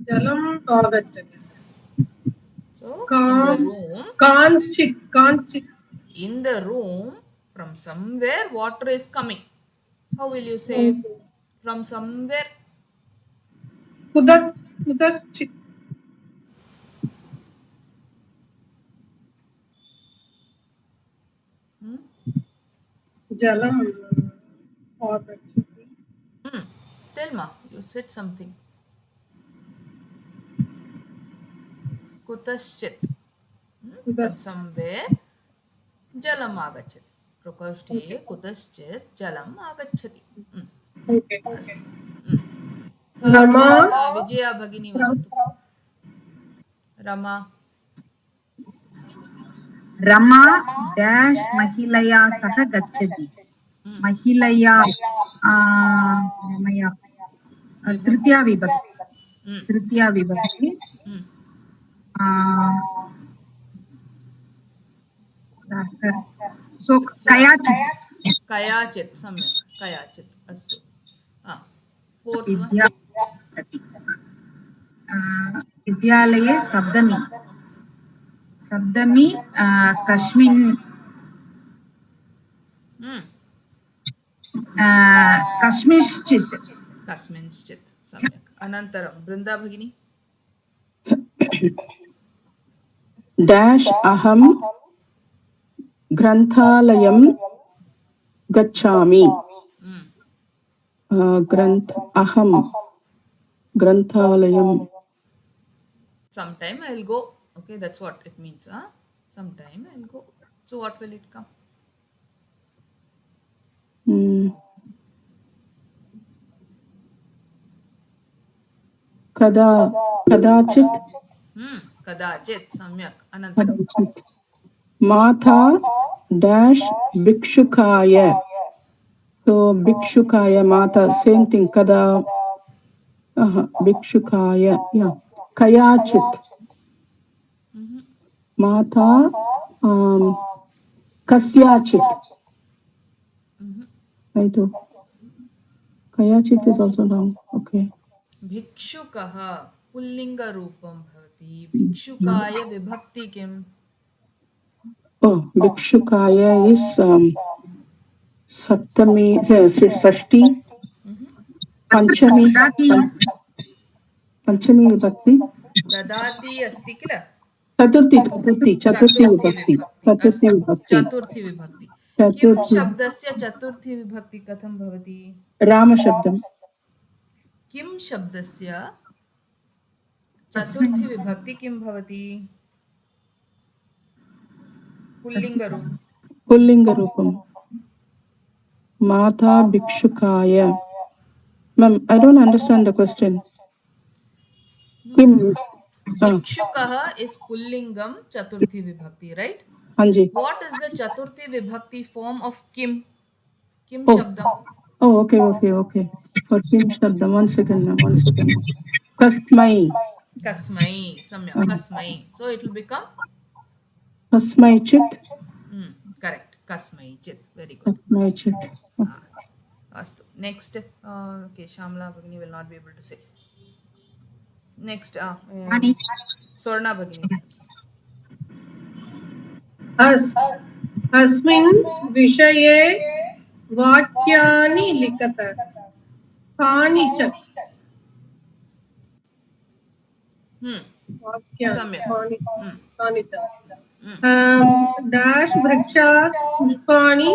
C: जलम् आगच्छति
A: So in the room,
C: काञ्चित्
A: in the room, from somewhere water is coming. How will you say? From somewhere.
C: कुतश्चित् जलम् आगच्छति
A: Tell ma, you said something. Kutaschit. From somewhere jalam agachati. Prakoshte kutaschit jalam agachati.
C: Okay
A: Astu.
C: Rama
A: Vijaya Bhagini vadatu. Rama.
D: Rama dash महिलया सह गच्छति महिलया रमया तृतीया विभक्ति सो
A: कयाचित् सम्यक् कयाचित् अस्तु फोर्थ वन
D: विद्यालये सप्तमी
A: कस्मिंश्चित् सम्यक् अनन्तरं बृन्दा भगिनी
B: डैश अहं ग्रन्थालयं गच्छामि अहं ग्रन्थालयं
A: sometime I'll go. Okay, that's what it means. Sometime I'll go. So what will it come?
B: कदाचित्
A: कदाचित् सम्यक् अनन्तरं
B: माता डैश भिक्षुकाय so भिक्षुकाय माता same thing kada भिक्षुकाय yeah कयाचित् माता कस्याचित् right कयाचित् is also wrong okay
A: भिक्षुकः पुल्लिङ्गरूपं भवति भिक्षुकाय विभक्ति किम्
B: oh भिक्षुकाय is सप्तमी षष्ठी पंचमी विभक्ति
A: ददाति अस्ति किल
B: चतुर्थी विभक्ति
A: चतुर्थी विभक्ति किं शब्दस्य चतुर्थी विभक्ति कथं भवति
B: रामशब्दं
A: किं शब्दस्य चतुर्थी विभक्ति किं भवति
B: पुल्लिङ्गरूपं माता भिक्षुकाय Ma'am, I don't understand the question.
A: भिक्षुकः is pullingam chaturthi vibhakti, right?
B: Hanji.
A: What is the chaturthi vibhakti form of kim? Kim shabdam.
B: Oh, okay. For kim shabdam, one second. Kasmai,
A: samyak, kasmai. So it will become?
B: Kasmai chit.
A: Correct, kasmai chit. Very good.
B: Kasmai chit.
A: Astu. Next, okay, Shamla Bhagini will not be able to say. Next, Sorna Bhagini.
C: अस्मिन् विषये वाक्यानि लिखत कानिचन dash वृक्षात् पुष्पाणि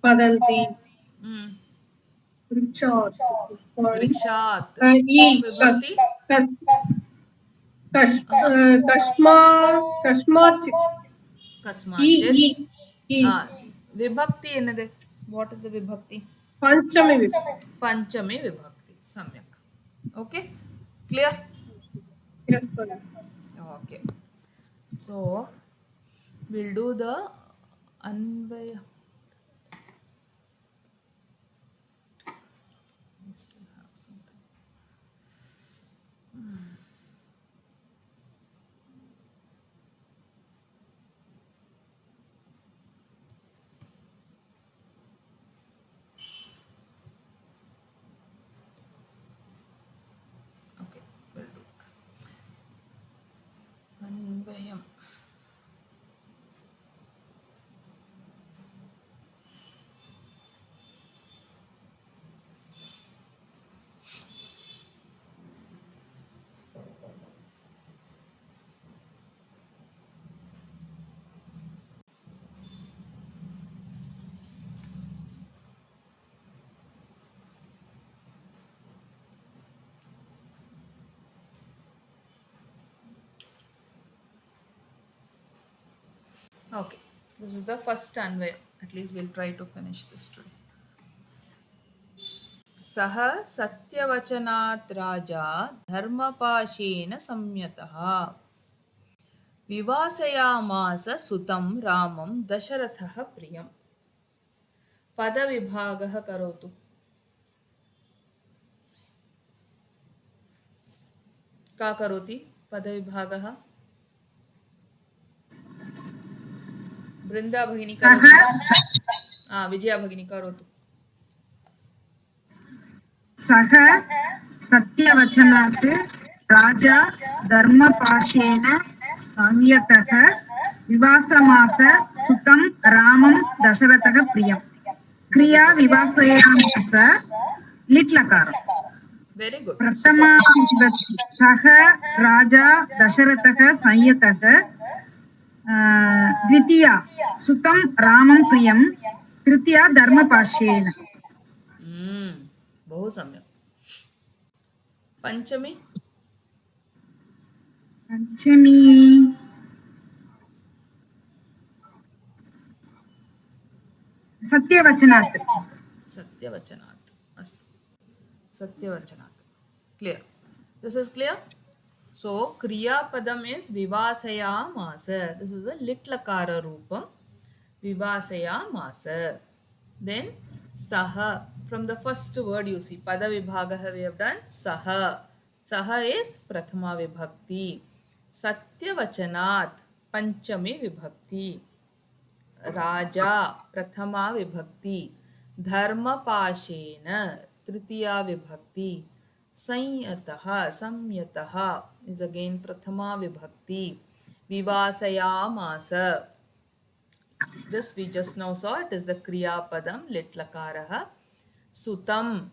C: पतन्ति वृक्षात्
A: कस्माचित् विभक्ति एनदे what is the vibhakti
C: panchami
A: vibhakti samyak okay clear
C: yes sir
A: okay so We'll do the Anvaya. We still have some time. Okay, we'll do Anvayam. Okay, this is the first Anvayam. At least we'll try to finish this today. सः सत्यवचनात् राजा धर्मपाशेन संयतः विवासयामास सुतं रामं दशरथः प्रियम्. पदविभागः करोतु. का करोति पदविभागः? बृंदा भगिनी करोतु. विजया भगिनी करोतु.
D: सः सत्यवचनात् राजा धर्मपाशेन संयतः विवासमास सुतं रामं दशरथः प्रियम्. क्रिया विवासयामास लिट्लकार.
A: वेरी गुड.
D: प्रथमा विभक्ति सः राजा दशरथः संयतः. द्वितीया सुतं रामं प्रियं. तृतीया धर्मपाशेन.
A: बहु सम्यक्. पंचमी
D: सत्यवचनात्.
A: अस्तु. सत्यवचनात्. Clear. This is clear. So kriya padam is vivasayamasa. This is a litlakara roopam. Vivasayamasa. Then saha. From the first word you see pada vibhagaha we have done saha. Saha is prathama vibhakti. Satyavachanat panchami vibhakti. राजा प्रथमा विभक्ति. धर्मपाशेन तृतीया विभक्ति. संयतः is again प्रथमा विभक्ति. विवासयामास, this we just now saw, it is the kriya padam litlakarah. सुतं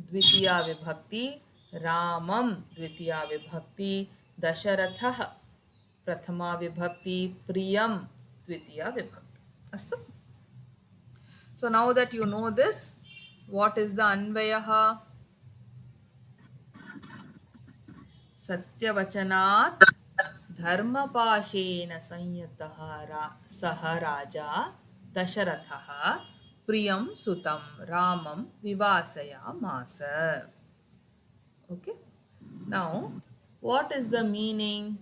A: द्वितीया विभक्ति. रामं द्वितीया विभक्ति. दशरथः प्रथमा विभक्ति. प्रियं द्वितीया विभक्ति. Astu. So now that you know this, what is the Anvayah? Satyavachanat dharmapashena sanyataha saha raja dasharatha priyam sutam ramam vivasayamasa. Okay. Now, what is the meaning?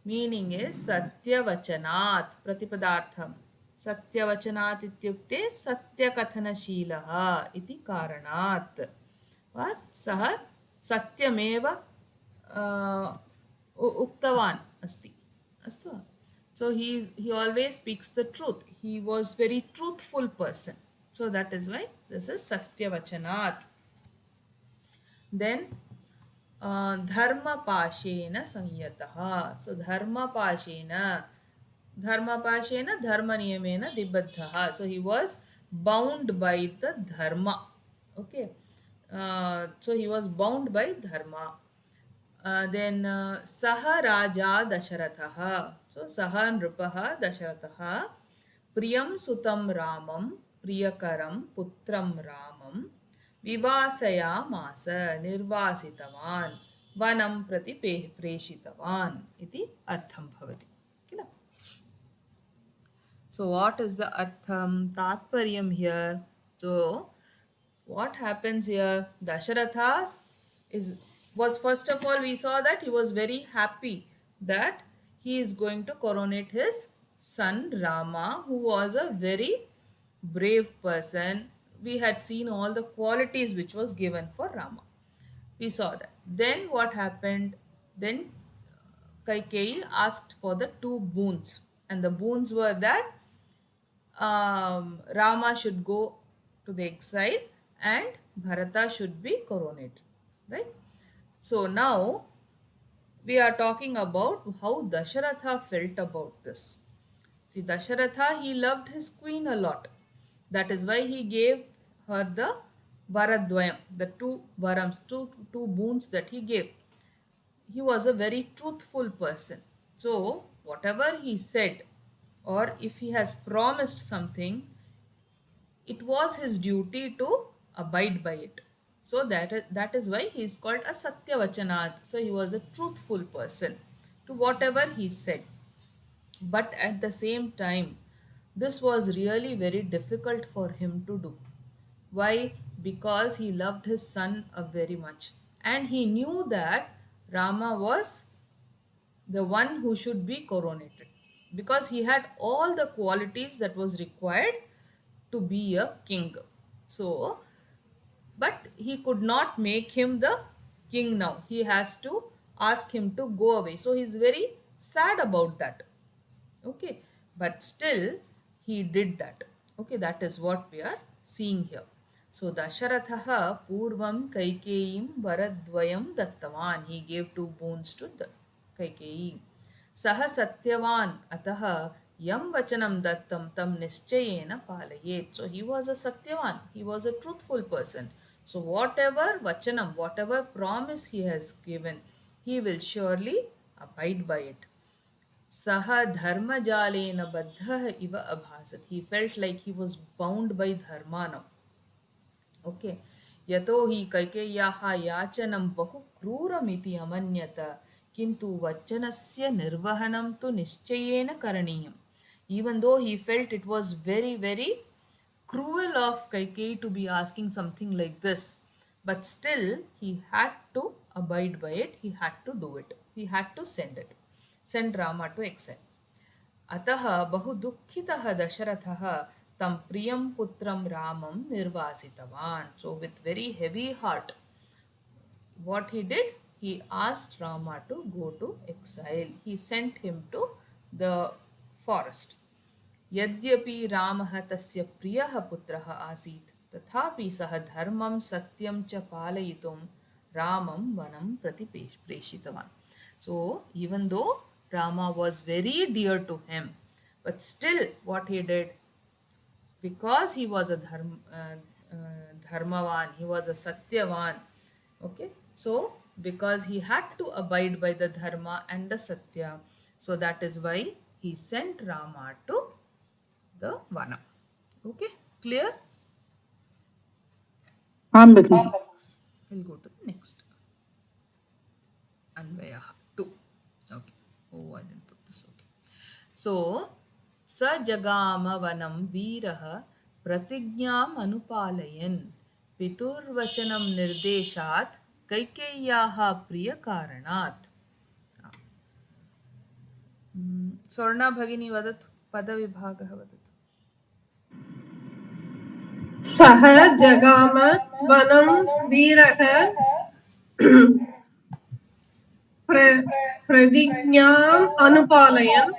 A: Meaning is satyavachanat pratipadartham. सत्यवचनात् इत्युक्ते सत्यकथनशीलः इति कारणात्. सः सत्यमेव उक्तवान् अस्ति. अस्तु. So he always speaks the truth. He was very truthful person. So that is why this is satyavachanat. Then dharmapashena sanyatah. So dharmapashena dharmaniyamena dibbaddha. So he was bound by the dharma. Okay. So he was bound by dharma. Then saha raja dasharatha. So saha nrupaha dasharatha priyam sutam ramam priyakaram putram ramam vivasayamasa nirvasitavan vanam prati preshitavan iti artham bhavati. So what is the artham, tatparyam here? So what happens here? Dasharatha was first of all, we saw that he was very happy that he is going to coronate his son Rama, who was a very brave person. We had seen all the qualities which was given for Rama. We saw that. Then what happened? Then Kaikeyi asked for the two boons, and the boons were that Rama should go to the exile and Bharata should be coronated, right? So now we are talking about how Dasharatha felt about this. See, Dasharatha, he loved his queen a lot. That is why he gave her the Varadvayam, the two varams, two boons that he gave. He was a very truthful person. So, whatever he said, or if he has promised something, it was his duty to abide by it. So that is why he is called a Satyavachanat. So he was a truthful person to whatever he said. But at the same time, this was really very difficult for him to do. Why? Because he loved his son very much. And he knew that Rama was the one who should be coronated because he had all the qualities that was required to be a king. So, but he could not make him the king now. He has to ask him to go away. So he's very sad about that. Okay, but still he did that. Okay, that is what we are seeing here. So Dasharatha Purvam Kaikeyim Varadvayam Dattavan. He gave two boons to the Kaikeyi. Saha Satyavan Ataha Yam Vachanam Dattam Tam Nischayena Palayet. So he was a Satyavan. He was a truthful person. So whatever Vachanam, whatever promise he has given, he will surely abide by it. Saha dharmajalena baddha iva abhasat. He felt like he was bound by dharma now. Okay. Yato hi kaikeyaha yachanam bahu krooramiti amanyata kintu vachanasya nirvahanam tu nischayena karaniyam. Even though he felt it was very, very cruel of Kaikeyi to be asking something like this, but still he had to abide by it, he had to do it, he had to send Rama to exile. अतः बहु दुःखितः दशरथः तं प्रियं पुत्रं रामं निर्वासितवान्. So with very heavy heart, what he did, he asked Rama to go to exile. He sent him to the forest. यद्यपि रामः तस्य प्रियः पुत्रः आसीत् तथापि सः धर्मं सत्यं च पालयितुं रामं वनं प्रति प्रेषितवान्. So even though Rama was very dear to him, but still what he did, because he was a dharmavan, he was a satyavan, okay, so because he had to abide by the dharma and the satya, so that is why he sent Rama to the vana. Okay, clear?
B: Begini.
A: We'll go to the next. Anvayaha 2. Okay. Oh, I didn't put this. Okay. So, sa jagama vanam veeraha pratignyam anupalayan piturvachanam nirdeshat kaikeyaha priya karanat. Swarna bhagini vadatu padavibhagah vadatu.
C: सः जगाम वनं वीरः प्रतिज्ञाम् अनुपालयन्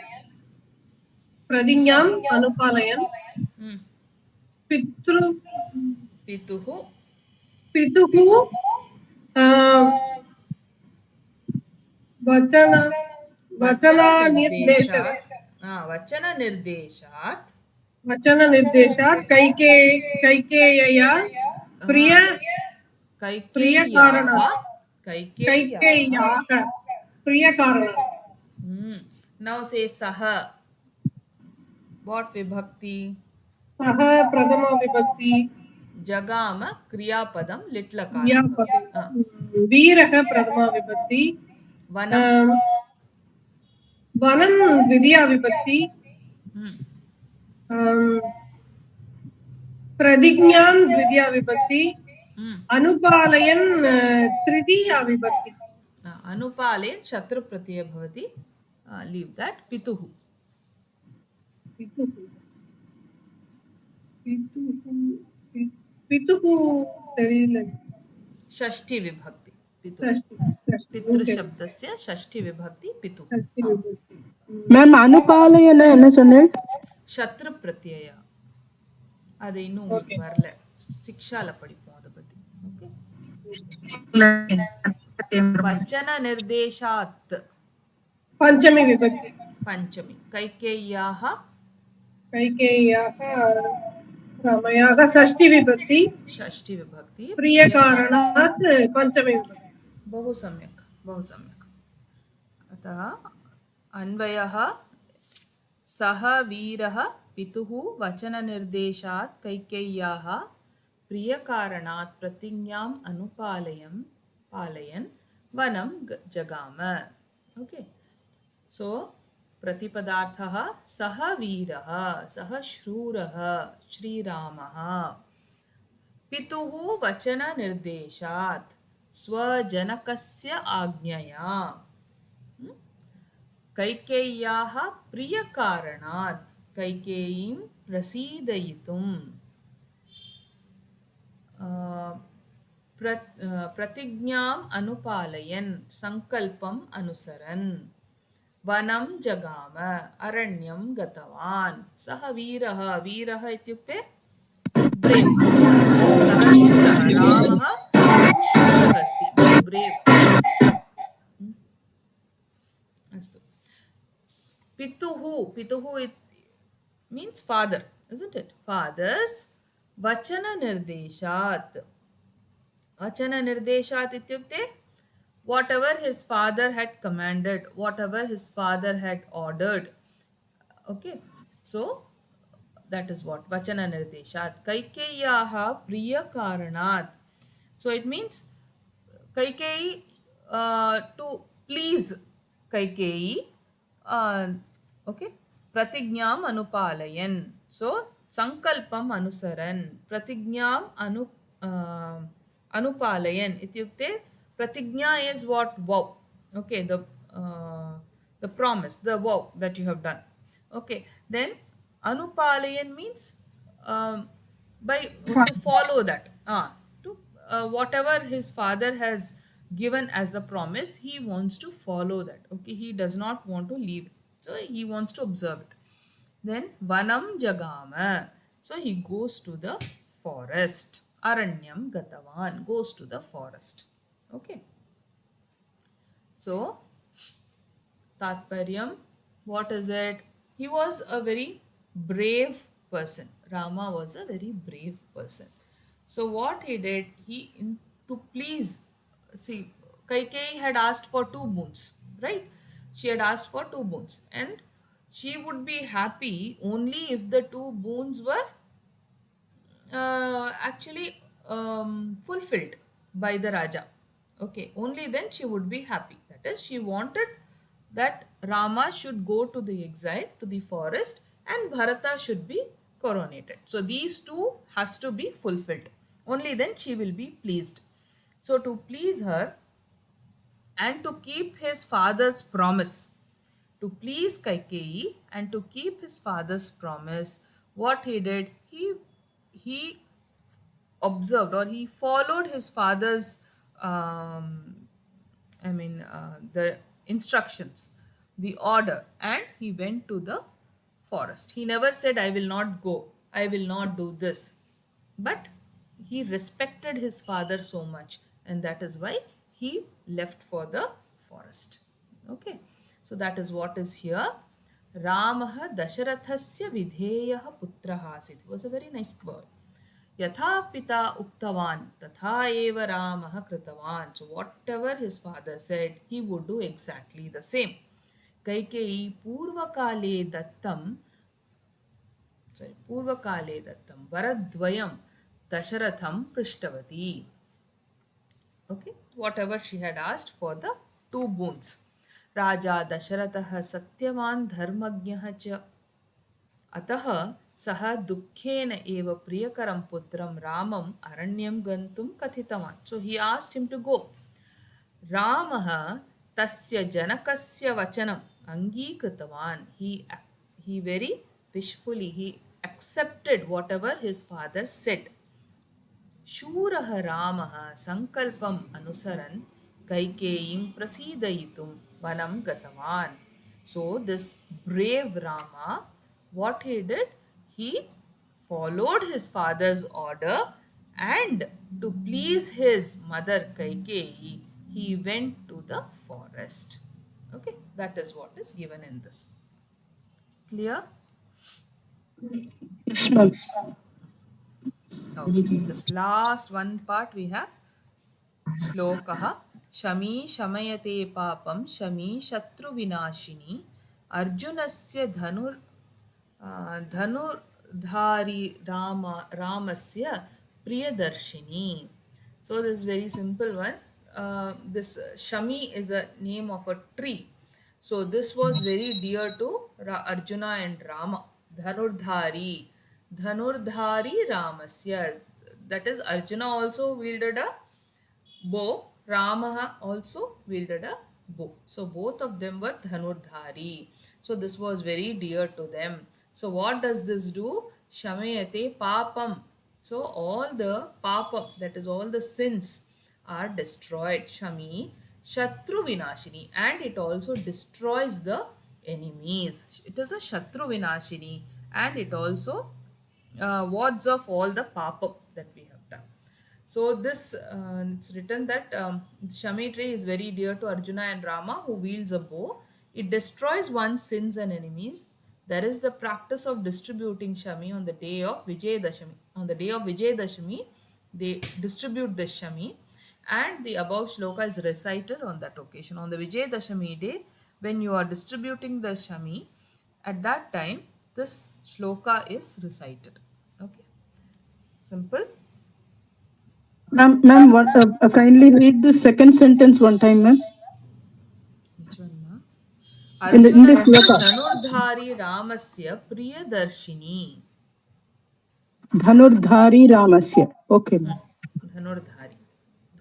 A: Pituhu
C: पितुः वचननिर्देशात् कैकेय्या प्रियकारणात्.
A: Now say saha. What vibhakti?
C: सः प्रथमा विभक्ति.
A: Jagama kriyapadam litlakara.
C: क्रियापदम्. वीरः प्रथमा विभक्ति.
A: Vanam.
C: वनं द्वितीया विभक्ति. प्रतिज्ञां द्वितीया विभक्ति. अनुपालयन् तृतीया विभक्ति.
A: Anupalayan shatru pratyaya bhavati. Leave that. Pituhu.
C: पितुः पितुः पितुः தெரியல
A: षष्ठी विभक्ति पितुः
C: षष्ठी षष्ठी ஓகே
A: पितृशब्दस्य षष्ठी विभक्ति पितुः
C: षष्ठी விபக்தி
B: மேம் அனுபாலயன என்ன சொன்னேன்?
A: शत्रु प्रत्यय அது இன்னும்
C: ஓகே
A: உங்களுக்கு வரல சிக்ஷால படிப்போம் அதை பத்தி ஓகே वचन निर्देशात्
C: பஞ்சமி விபக்தி
A: पंचमी कैकेय्याः
C: कैकेय्याः रामयाः षष्ठी विभक्ति
A: षष्ठी विभक्ति
C: प्रियकारणात् पञ्चमी विभक्ति
A: बहु सम्यक् अतः अन्वयः सः वीरः पितुः वचननिर्देशात् कैकेय्याः प्रियकारणात् प्रतिज्ञाम् पालयन् वनं जगाम ओके सो प्रतिपदार्थः सः वीरः सः शूरः श्रीरामः पितुः वचननिर्देशात् स्वजनकस्य आज्ञया कैकेय्याः प्रियकारणात् कैकेयीं प्रसीदयितुं प्रतिज्ञाम् अनुपालयन् संकल्पम् अनुसरन् वनं जगाम अरण्यं गतवान् सः वीरः इत्युक्ते ब्रेव् सः शूरः रामः शूरः अस्ति ब्रेव् अस्तु पितुः it means father isn't it father's vachananirdeशात् इत्युक्ते whatever his father had commanded whatever his father had ordered okay so that is what vachananirdeshat kaikeyaha priyakaranaat so it means kaikeyi to please kaikeyi okay pratignyam anupalayan so sankalpam anusaran pratigyam anupalayan ityukte pratignya is what vow okay the promise the vow that you have done okay then anupalayan means by to follow that to whatever his father has given as the promise he wants to follow that okay he does not want to leave it so he wants to observe it then vanam jagama so he goes to the forest aranyam gatavan goes to the forest okay so tatparyam what is it he was a very brave person rama was a very brave person so what he did he to please see Kaikeyi had asked for 2 boons right she had asked for 2 boons and she would be happy only if the 2 boons were actually fulfilled by the Raja. Okay, only then she would be happy. That is, she wanted that Rama should go to the exile, to the forest, and Bharata should be coronated. So these two has to be fulfilled. Only then she will be pleased. So to please her and to keep his father's promise, to please Kaikeyi and to keep his father's promise, what he did, he observed or he followed his father's the instructions, the order, and he went to the forest. He never said, I will not go, I will not do this. But he respected his father so much, and that is why he left for the forest. Okay, so that is what is here. Ramah Dasharathasya Vidheyaha Putraha Asit. It was a very nice word. Yatha Pita Uktavan Tatha Eva Ramah Kritavan. So whatever his father said, he would do exactly the same. Kaikeyi Purvakale Dattam Varadvayam Dasharatham Prishtavati. Okay, whatever she had asked for the 2 boons. Raja Dasharatah Satyavan Dharmagnyah cha Atah Saha Dukkhena eva Priyakaram Putram Ramam Aranyam Gantum Kathitavan. So he asked him to go. Ramah Tasya Janakasya Vachanam Angi Kritavan. He very wishfully. He accepted whatever his father said. शूरः रामः सङ्कल्पम् अनुसरन् कैकेयीं प्रसीदयितुं वनं गतवान्. So this brave Rama, what he did, he followed his father's order, and to please his mother Kaikeyi, he went to the forest. Okay, that is what is given in this. Clear?
B: Yes, ma'am.
A: Okay, this last one part we have श्लोकः शमी शमयते पापं शमी शत्रुविनाशिनी अर्जुनस्य धनुर्धारी रामस्य Priyadarshini. So this is very simple one. This Shami is a name of a tree. So this was very dear to Arjuna and Rama. Dhanurdhari. Dhanurdhari Ramasya. That is, Arjuna also wielded a bow. Rama also wielded a bow. So both of them were Dhanurdhari. So this was very dear to them. So what does this do? Shamayate papam. So all the papam, that is all the sins, are destroyed. Shami Shatru Vinashini, and it also destroys the enemies. It is a Shatru Vinashini, and it also wards off all the papam that we have done. So this it's written that Shami tree is very dear to Arjuna and Rama, who wields a bow. It destroys one's sins and enemies. There is the practice of distributing Shami on the day of Vijayadashami. On the day of Vijayadashami, they distribute the Shami, and the above shloka is recited on that occasion. On the Vijayadashami day, when you are distributing the Shami, at that time, this shloka is recited. Okay, simple.
B: Ma'am, what? Kindly read the second sentence one time, ma'am.
A: Which one, ma?
B: In this
A: अर्जुनस्य
B: shloka,
A: धनुर्धारी रामस्य Priyadarshini.
B: Dhanurdhari Ramasya. Okay, ma'am.
A: धनुर्धारी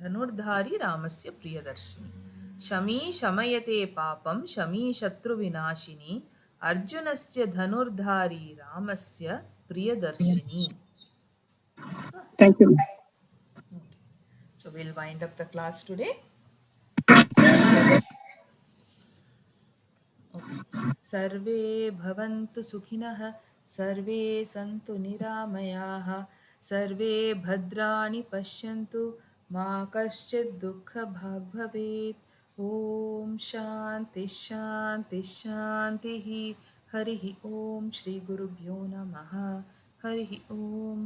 A: धनुर्धारी रामस्य प्रियदर्शिनी. शमी शमयते पापं शमी शत्रुविनाशिनी अर्जुनस्य धनुर्धारी रामस्य प्रियदर्शिनी. अस्तु?
B: Thank you, ma'am.
A: Okay. So we'll wind up the class today. Okay. सर्वे भवन्तु सुखिनः सर्वे सन्तु निरामयाः सर्वे भद्राणि पश्यन्तु मा कश्चित् दुःखभाग् भवेत्. ॐ शान्ति शान्ति शान्तिः. हरिः ॐ श्री गुरुभ्यो नमः. हरिः ॐ.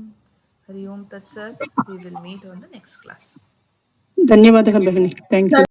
A: हरि ओम तत्सत्. We will meet on the next class.
B: ಧನ್ಯವಾದಗಳು ಭಗಿನಿ. Thank you.